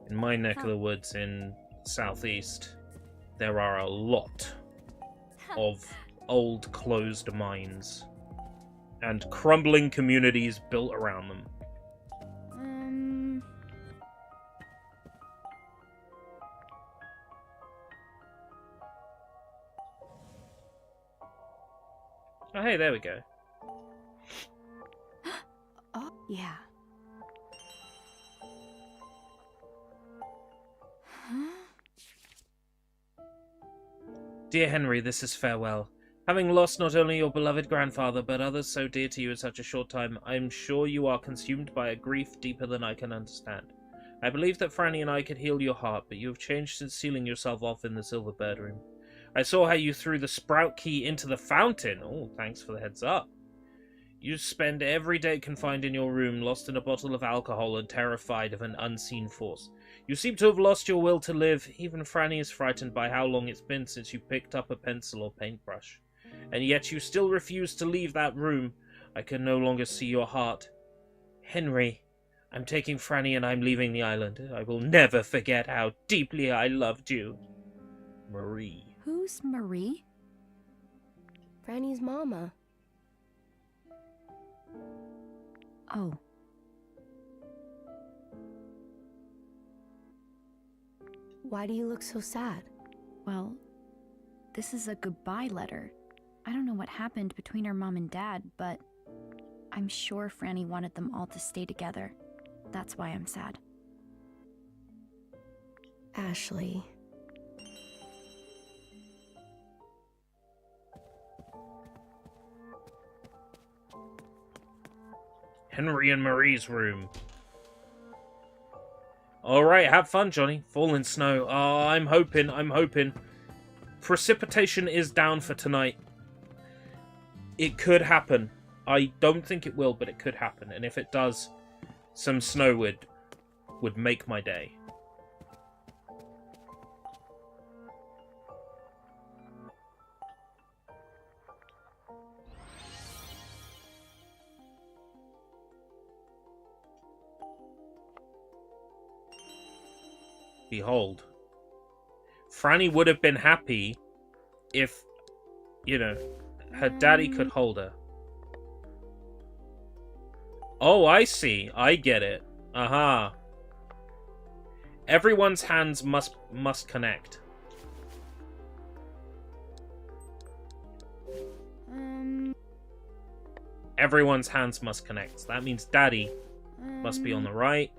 In my neck of the woods in Southeast, there are a lot of old closed mines and crumbling communities built around them. Oh, hey, there we go. Oh, yeah. Dear Henry, this is farewell. Having lost not only your beloved grandfather, but others so dear to you in such a short time, I am sure you are consumed by a grief deeper than I can understand. I believe that Franny and I could heal your heart, but you have changed since sealing yourself off in the Silver Bird room. I saw how you threw the sprout key into the fountain. Oh, thanks for the heads up. You spend every day confined in your room, lost in a bottle of alcohol and terrified of an unseen force. You seem to have lost your will to live. Even Franny is frightened by how long it's been since you picked up a pencil or paintbrush. And yet you still refuse to leave that room. I can no longer see your heart. Henry, I'm taking Franny and I'm leaving the island. I will never forget how deeply I loved you. Marie. Who's Marie? Franny's mama. Oh. Why do you look so sad? Well, this is a goodbye letter. I don't know what happened between her mom and dad, but I'm sure Franny wanted them all to stay together. That's why I'm sad. Ashley. Henry and Marie's room. Alright, have fun, Johnny. Fall in snow. Oh, I'm hoping. Precipitation is down for tonight. It could happen. I don't think it will, but it could happen. And if it does, some snow would make my day. Behold. Franny would have been happy if, you know, her daddy could hold her. Oh, I see. I get it. Aha. Everyone's hands must connect. Everyone's hands must connect. So that means daddy must be on the right.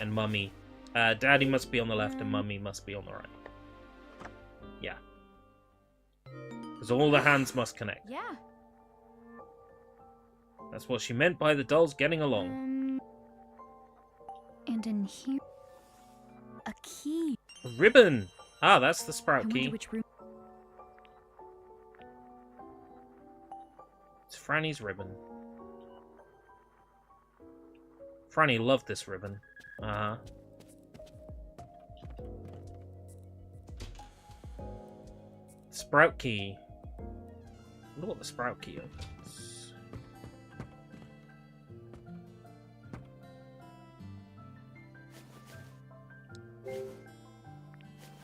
And mummy. Daddy must be on the left and mummy must be on the right. Yeah. Because all the hands must connect. Yeah. That's what she meant by the dolls getting along. And in here... a key. A ribbon! Ah, that's the sprout I key. wonder which room... It's Franny's ribbon. Franny loved this ribbon. Uh-huh. Sprout key. I wonder what the sprout key is.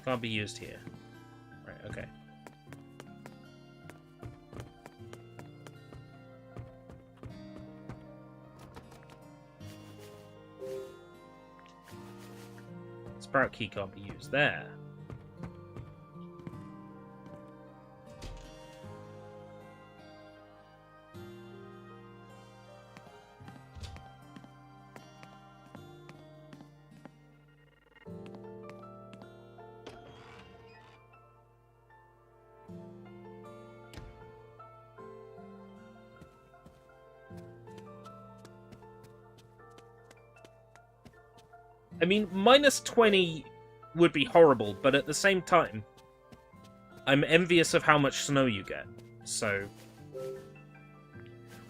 Can't be used here. Right, okay. Sprout key can't be used there. I mean, minus 20 would be horrible, but at the same time, I'm envious of how much snow you get. So,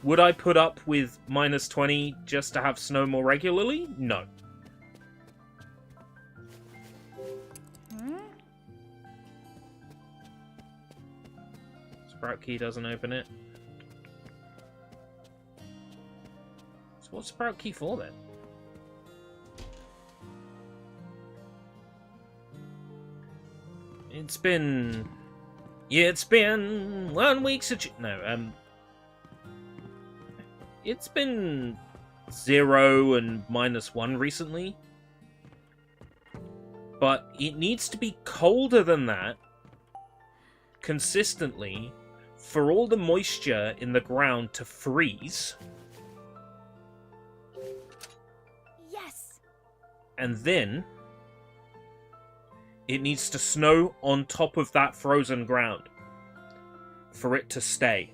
would I put up with minus 20 just to have snow more regularly? No. Sprout key doesn't open it. So what's sprout key for then? It's been 1 week since it's been 0 and -1 recently. But it needs to be colder than that consistently for all the moisture in the ground to freeze. Yes. And then it needs to snow on top of that frozen ground for it to stay.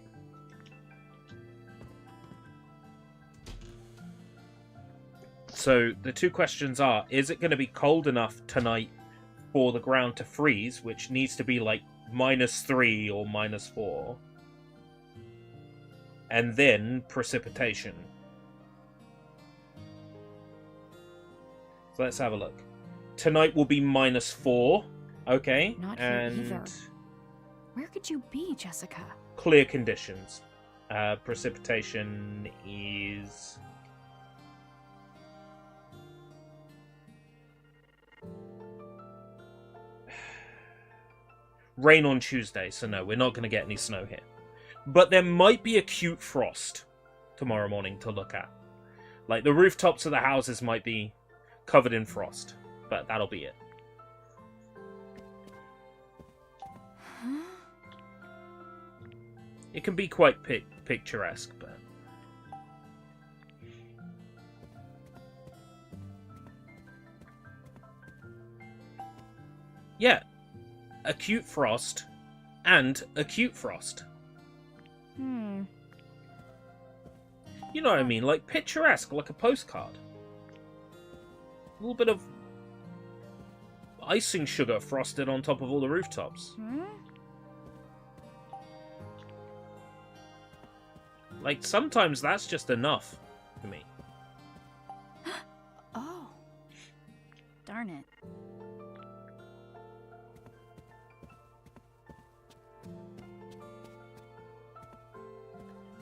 So the two questions are, is it going to be cold enough tonight for the ground to freeze, which needs to be like -3 or -4? And then precipitation. So let's have a look. Tonight will be -4, okay? Not here and either. Where could you be, Jessica? clear conditions. Precipitation is... rain on Tuesday, so no, we're not going to get any snow here. But there might be acute frost tomorrow morning to look at. Like, the rooftops of the houses might be covered in frost. But that'll be it. It can be quite picturesque, but... yeah. Acute frost and acute frost. You know what I mean? Like picturesque, like a postcard. A little bit of icing sugar frosted on top of all the rooftops. Like, sometimes that's just enough for me. Oh. Darn it.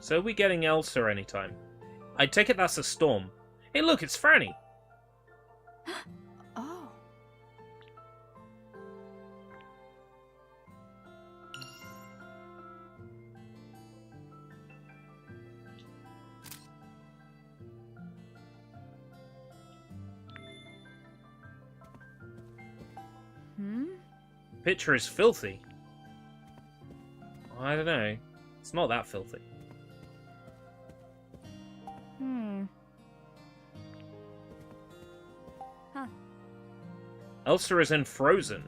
So are we getting Elsa anytime? I take it that's a storm. Hey look, it's Franny! Oh. Picture is filthy. I don't know. It's not that filthy. Elsa is in Frozen.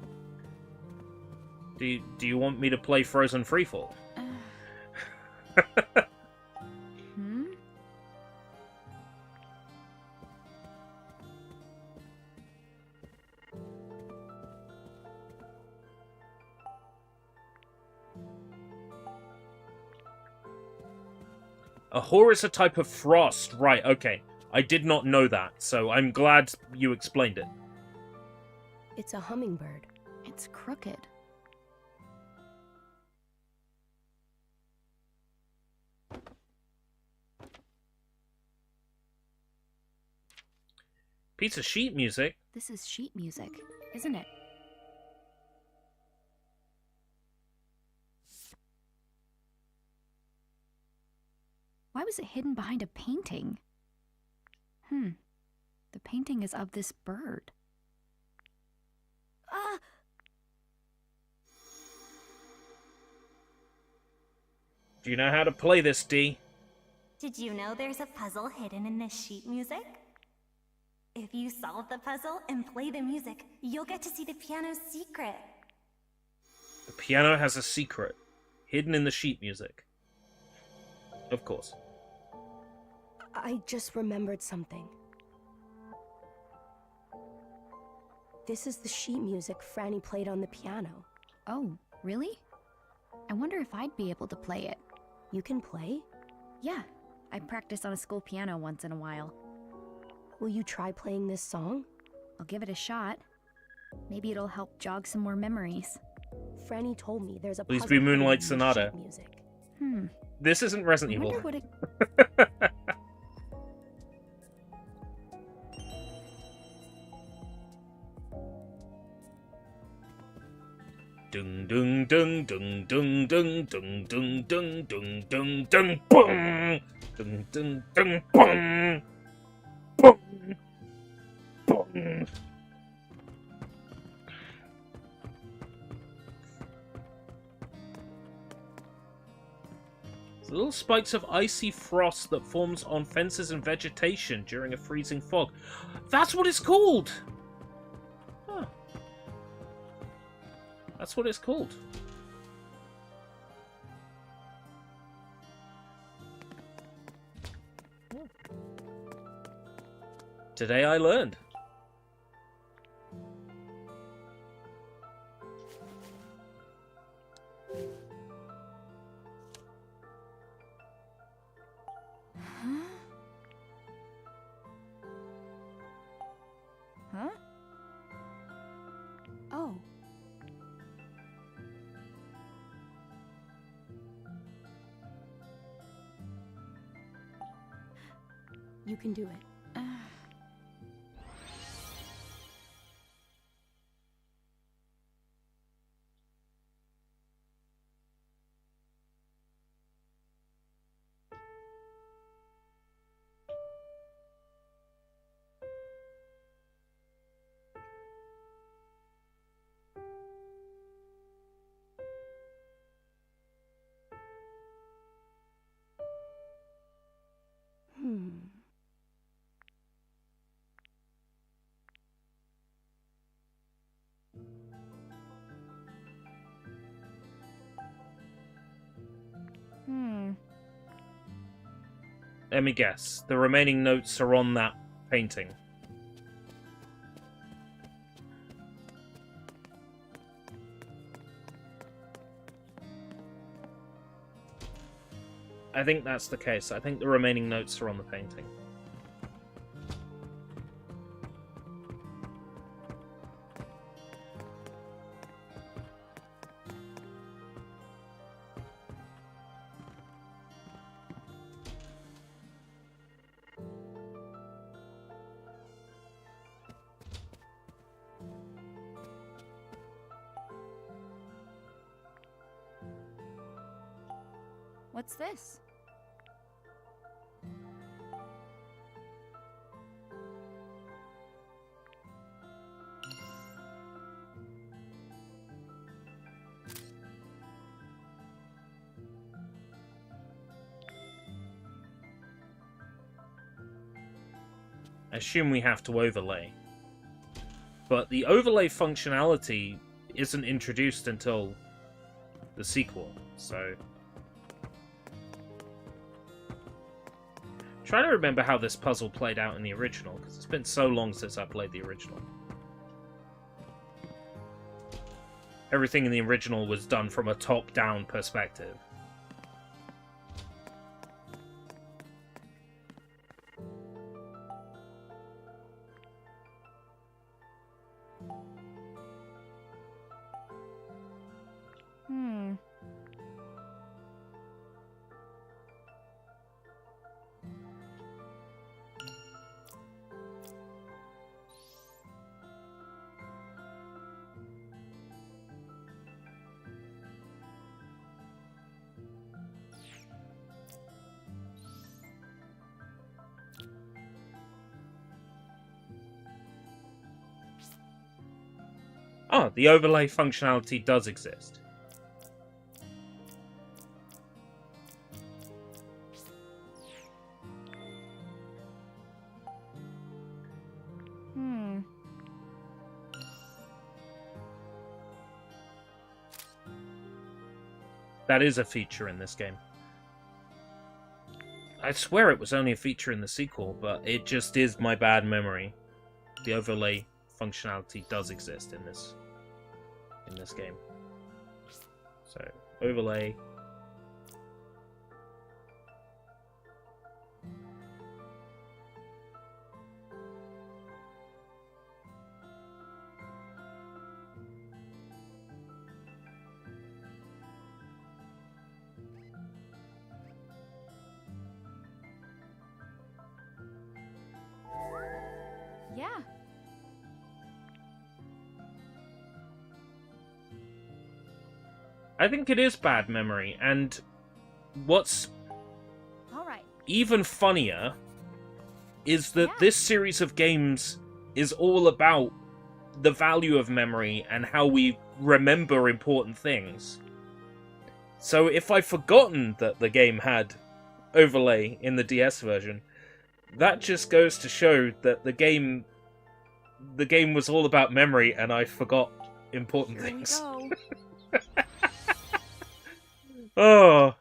Do you want me to play Frozen Freefall? A hoar is a type of frost. Right, okay. I did not know that, so I'm glad you explained it. It's a hummingbird. It's crooked. Piece of sheet music? This is sheet music, isn't it? Why was it hidden behind a painting? The painting is of this bird. Do you know how to play this, D? Did you know there's a puzzle hidden in this sheet music? If you solve the puzzle and play the music, you'll get to see the piano's secret. The piano has a secret, hidden in the sheet music. Of course. I just remembered something. This is the sheet music Franny played on the piano. Oh, really? I wonder if I'd be able to play it. You can play? Yeah, I practice on a school piano once in a while. Will you try playing this song? I'll give it a shot. Maybe it'll help jog some more memories. Franny told me there's a Please puzzle be Moonlight hidden in the Sonata. sheet music. This isn't Resident I Evil. wonder what it... Dung dung dung dung dung dung dung dung dung dung dung dung boom dung dung dung boom boom boom. Little spikes of icy frost that forms on fences and vegetation during a freezing fog. That's what it's called! Huh. That's what it's called. Today I learned. Huh? Oh. You can do it. Let me guess. The remaining notes are on that painting. I think that's the case. I think the remaining notes are on the painting. What's this? I assume we have to overlay. But the overlay functionality isn't introduced until the sequel, so... Trying to remember how this puzzle played out in the original, because it's been so long since I played the original. Everything in the original was done from a top-down perspective. Oh, the overlay functionality does exist. That is a feature in this game. I swear it was only a feature in the sequel, but it just is my bad memory. The overlay functionality does exist in this game. So, overlay. Yeah. I think it is bad memory, and what's All right. even funnier is that this series of games is all about the value of memory and how we remember important things. So if I've forgotten that the game had overlay in the DS version, that just goes to show that the game was all about memory and I forgot important things. Oh.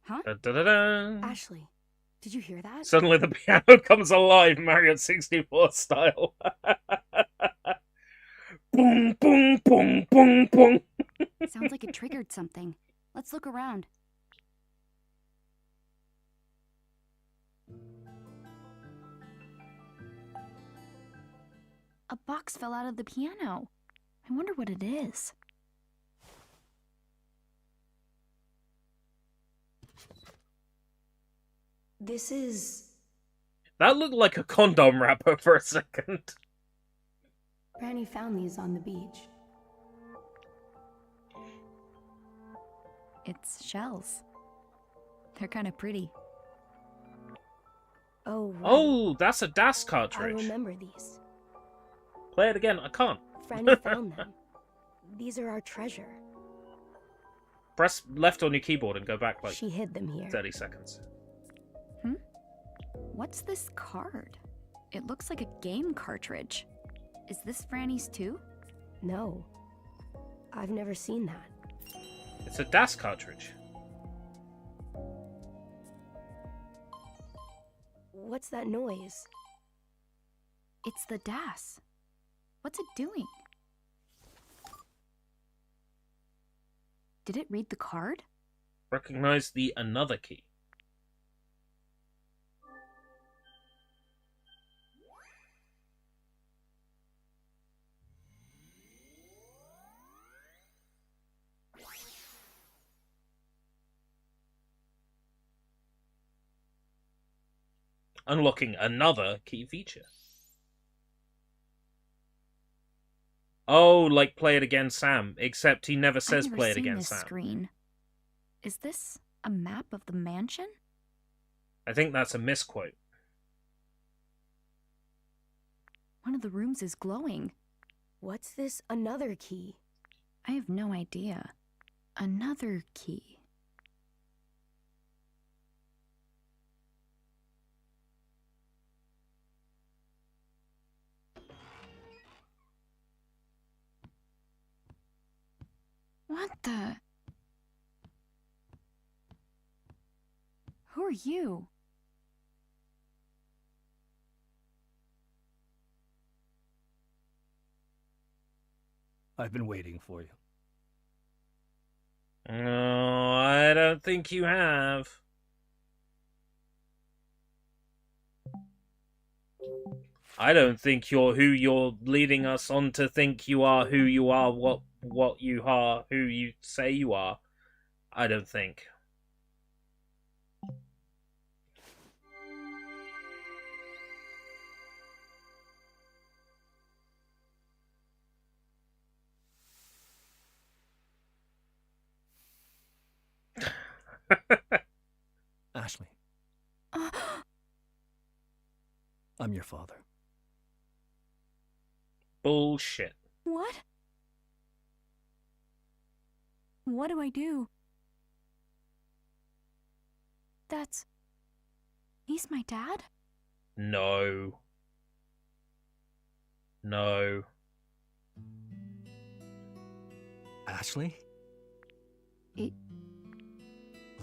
Huh? Da-da-da-da. Ashley, did you hear that? Suddenly the piano comes alive, Mario 64 style. Boom, boom, boom, boom, boom. Sounds like it triggered something. Let's look around. A box fell out of the piano. I wonder what it is. This is... That looked like a condom wrapper for a second. Granny found these on the beach. It's shells. They're kind of pretty. Oh, right. Oh, that's a DAS I cartridge. remember these. Play it again. I can't. Franny found them. These are our treasure. Press left on your keyboard and go back like She hid them here. 30 seconds. What's this card? It looks like a game cartridge. Is this Franny's too? No. I've never seen that. It's a DAS cartridge. What's that noise? It's the DAS. What's it doing? Did it read the card? Recognize the another key. Unlocking another key feature. Oh, like Play It Again Sam, except he never says I've never Play It seen Again this Sam. screen. Is this a map of the mansion? I think that's a misquote. One of the rooms is glowing. What's this another key? I have no idea. Another key. What the? Who are you? I've been waiting for you. No, I don't think you have. I don't think you're who you're leading us on to think you are, who you are, what you are, who you say you are. I don't think. Ashley. I'm your father. Bullshit. What? What do I do? He's my dad? No. No. Ashley?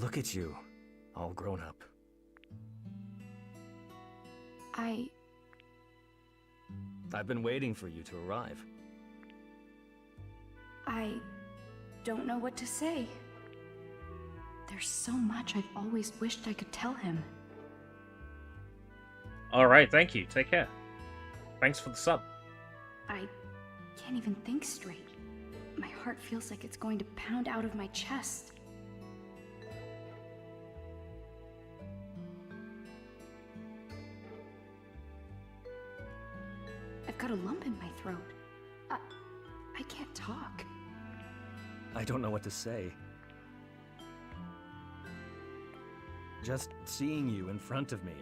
Look at you, all grown up. I've been waiting for you to arrive. I don't know what to say. There's so much I've always wished I could tell him. Alright, thank you. Take care. Thanks for the sub. I can't even think straight. My heart feels like it's going to pound out of my chest. I've got a lump in my throat. I can't talk. I don't know what to say. Just seeing you in front of me,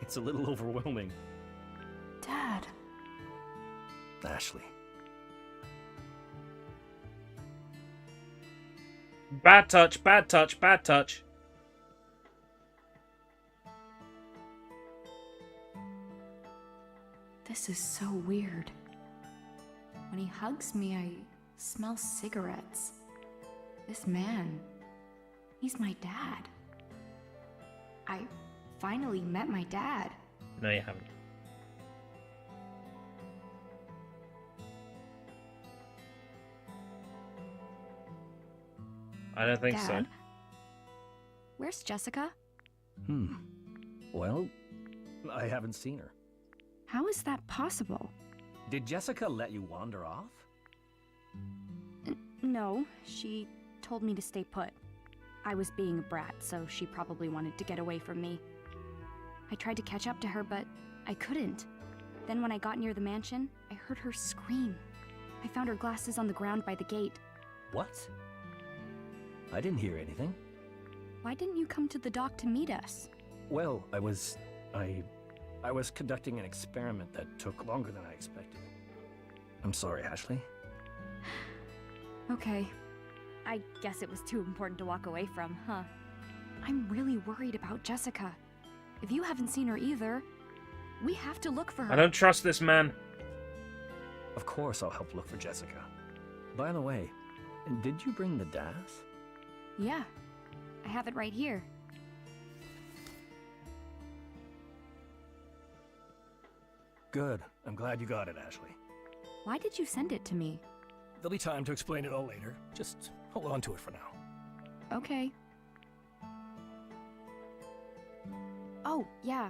it's a little overwhelming. Dad. Ashley. Bad touch, bad touch, bad touch. This is so weird. When he hugs me, I smell cigarettes. This man, he's my dad. I finally met my dad. No, you haven't. I don't think Dad? so. Where's Jessica? Well, I haven't seen her. How is that possible? Did Jessica let you wander off? No, she told me to stay put. I was being a brat, so she probably wanted to get away from me. I tried to catch up to her, but I couldn't. Then when I got near the mansion, I heard her scream. I found her glasses on the ground by the gate. What? I didn't hear anything. Why didn't you come to the dock to meet us? Well, I was conducting an experiment that took longer than I expected. I'm sorry, Ashley. Okay. I guess it was too important to walk away from, huh? I'm really worried about Jessica. If you haven't seen her either, we have to look for her. I don't trust this man. Of course I'll help look for Jessica. By the way, did you bring the DAS? Yeah. I have it right here. Good. I'm glad you got it, Ashley. Why did you send it to me? There'll be time to explain it all later. Just hold on to it for now. Okay. Oh, yeah.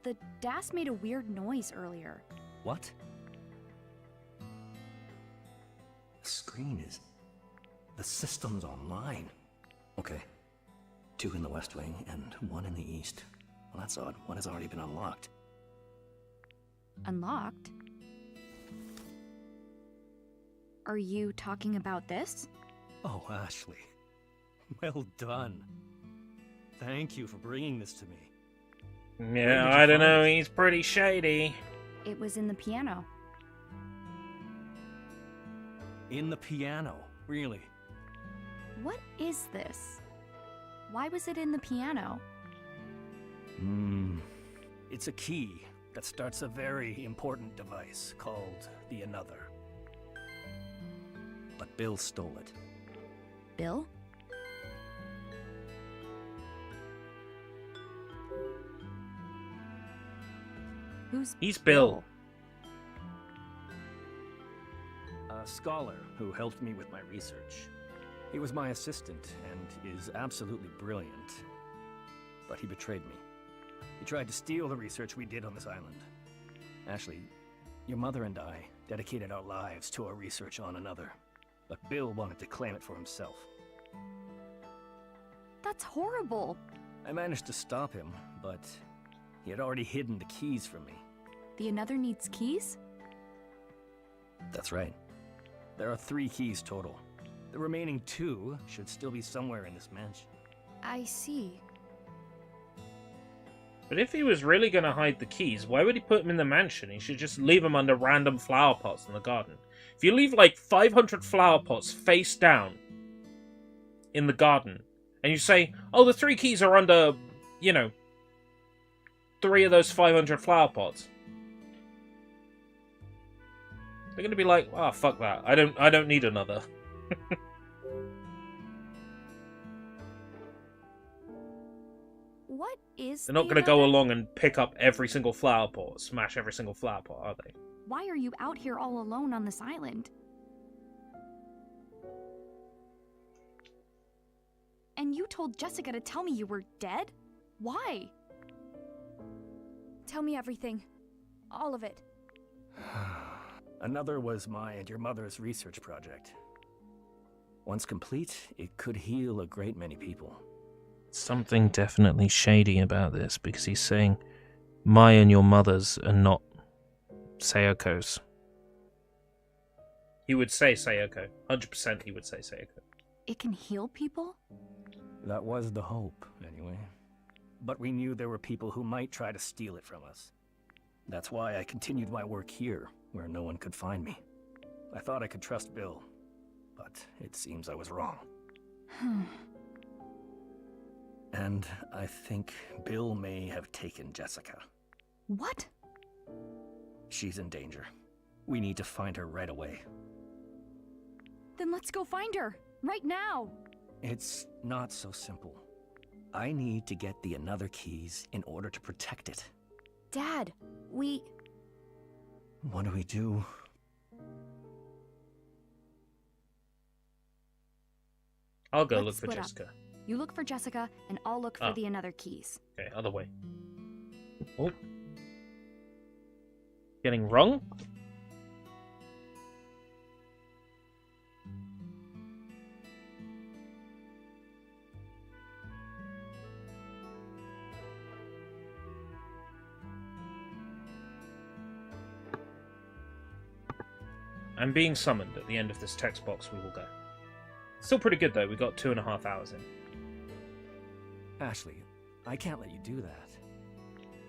The DAS made a weird noise earlier. What? The screen is... The system's online. Okay. 2 in the West Wing and 1 in the East. Well, that's odd. One has already been unlocked. Unlocked? Are you talking about this? Oh, Ashley. Well done. Thank you for bringing this to me. Yeah, I don't know. He's pretty shady. It was in the piano. In the piano? Really? What is this? Why was it in the piano? It's a key that starts a very important device called the Another. But Bill stole it. Bill? He's Bill. A scholar who helped me with my research. He was my assistant and is absolutely brilliant. But he betrayed me. He tried to steal the research we did on this island. Ashley, your mother and I dedicated our lives to our research on another. But Bill wanted to claim it for himself. That's horrible. I managed to stop him, but he had already hidden the keys from me. The another needs keys? That's right. There are 3 keys total. The remaining 2 should still be somewhere in this mansion. I see. But if he was really going to hide the keys, why would he put them in the mansion? He should just leave them under random flower pots in the garden. If you leave like 500 flower pots face down in the garden, and you say, oh, the 3 keys are under, 3 of those 500 flower pots, they're going to be like, oh, fuck that. I don't need another. What is They're not going to go along and pick up every single flower pot, smash every single flower pot, are they? Why are you out here all alone on this island? And you told Jessica to tell me you were dead? Why? Tell me everything. All of it. Another was my and your mother's research project. Once complete, it could heal a great many people. Something definitely shady about this, because he's saying my and your mother's and not Sayoko's. He would say Sayoko. 100% he would say Sayoko. It can heal people? That was the hope, anyway. But we knew there were people who might try to steal it from us. That's why I continued my work here, where no one could find me. I thought I could trust Bill, but it seems I was wrong. And I think Bill may have taken Jessica. What? She's in danger. We need to find her right away. Then let's go find her, right now! It's not so simple. I need to get the another keys in order to protect it. Dad, What do we do? I'll go Let's look for split up. Jessica. You look for Jessica, and I'll look for the another keys. Okay, other way. Oh. Getting wrong? I'm being summoned. At the end of this text box we will go. Still pretty good though, we got 2.5 hours in. Ashley, I can't let you do that.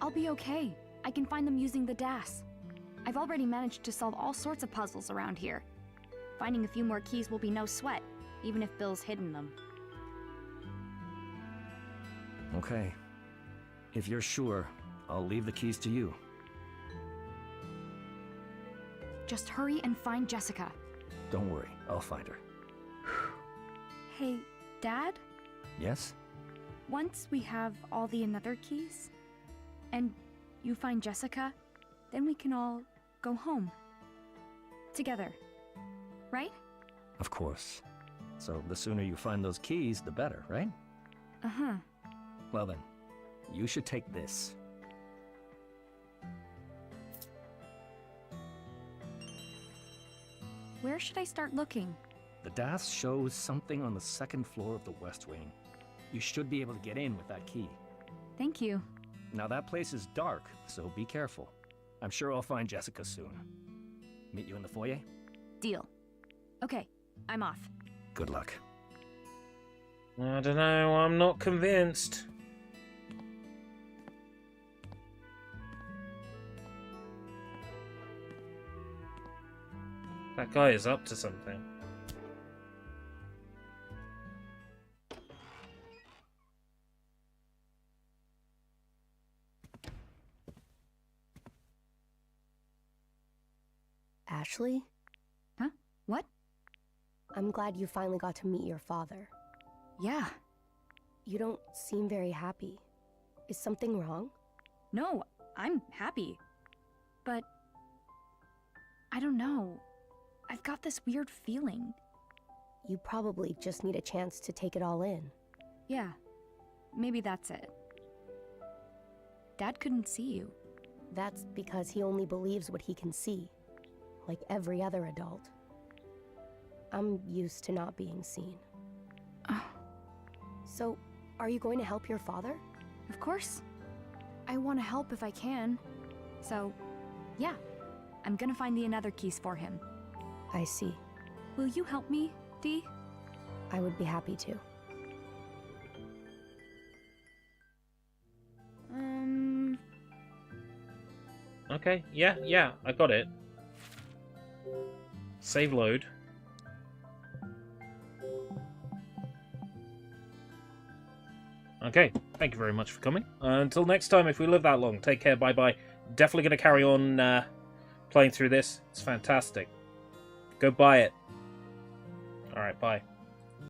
I'll be okay. I can find them using the DAS. I've already managed to solve all sorts of puzzles around here. Finding a few more keys will be no sweat, even if Bill's hidden them. Okay. If you're sure, I'll leave the keys to you. Just hurry and find Jessica. Don't worry, I'll find her. Hey, Dad? Yes? Once we have all the another keys, and you find Jessica, then we can all go home. Together. Right? Of course. So the sooner you find those keys, the better, right? Uh-huh. Well then, you should take this. Where should I start looking? The DAS shows something on the 2nd floor of the West Wing. You should be able to get in with that key. Thank you. Now that place is dark, so be careful. I'm sure I'll find Jessica soon. Meet you in the foyer? Deal. Okay, I'm off. Good luck. I don't know, I'm not convinced. That guy is up to something. Ashley? Huh? What? I'm glad you finally got to meet your father. Yeah. You don't seem very happy. Is something wrong? No, I'm happy. But I don't know. I've got this weird feeling. You probably just need a chance to take it all in. Yeah, maybe that's it. Dad couldn't see you. That's because he only believes what he can see, like every other adult. I'm used to not being seen. So, are you going to help your father? Of course. I want to help if I can. So, yeah, I'm gonna find the nether keys for him. I see. Will you help me, Dee? I would be happy to. Okay, yeah, I got it. Save load. Okay, thank you very much for coming. Until next time, if we live that long, take care, bye-bye. Definitely going to carry on playing through this. It's fantastic. Go buy it. Alright, bye.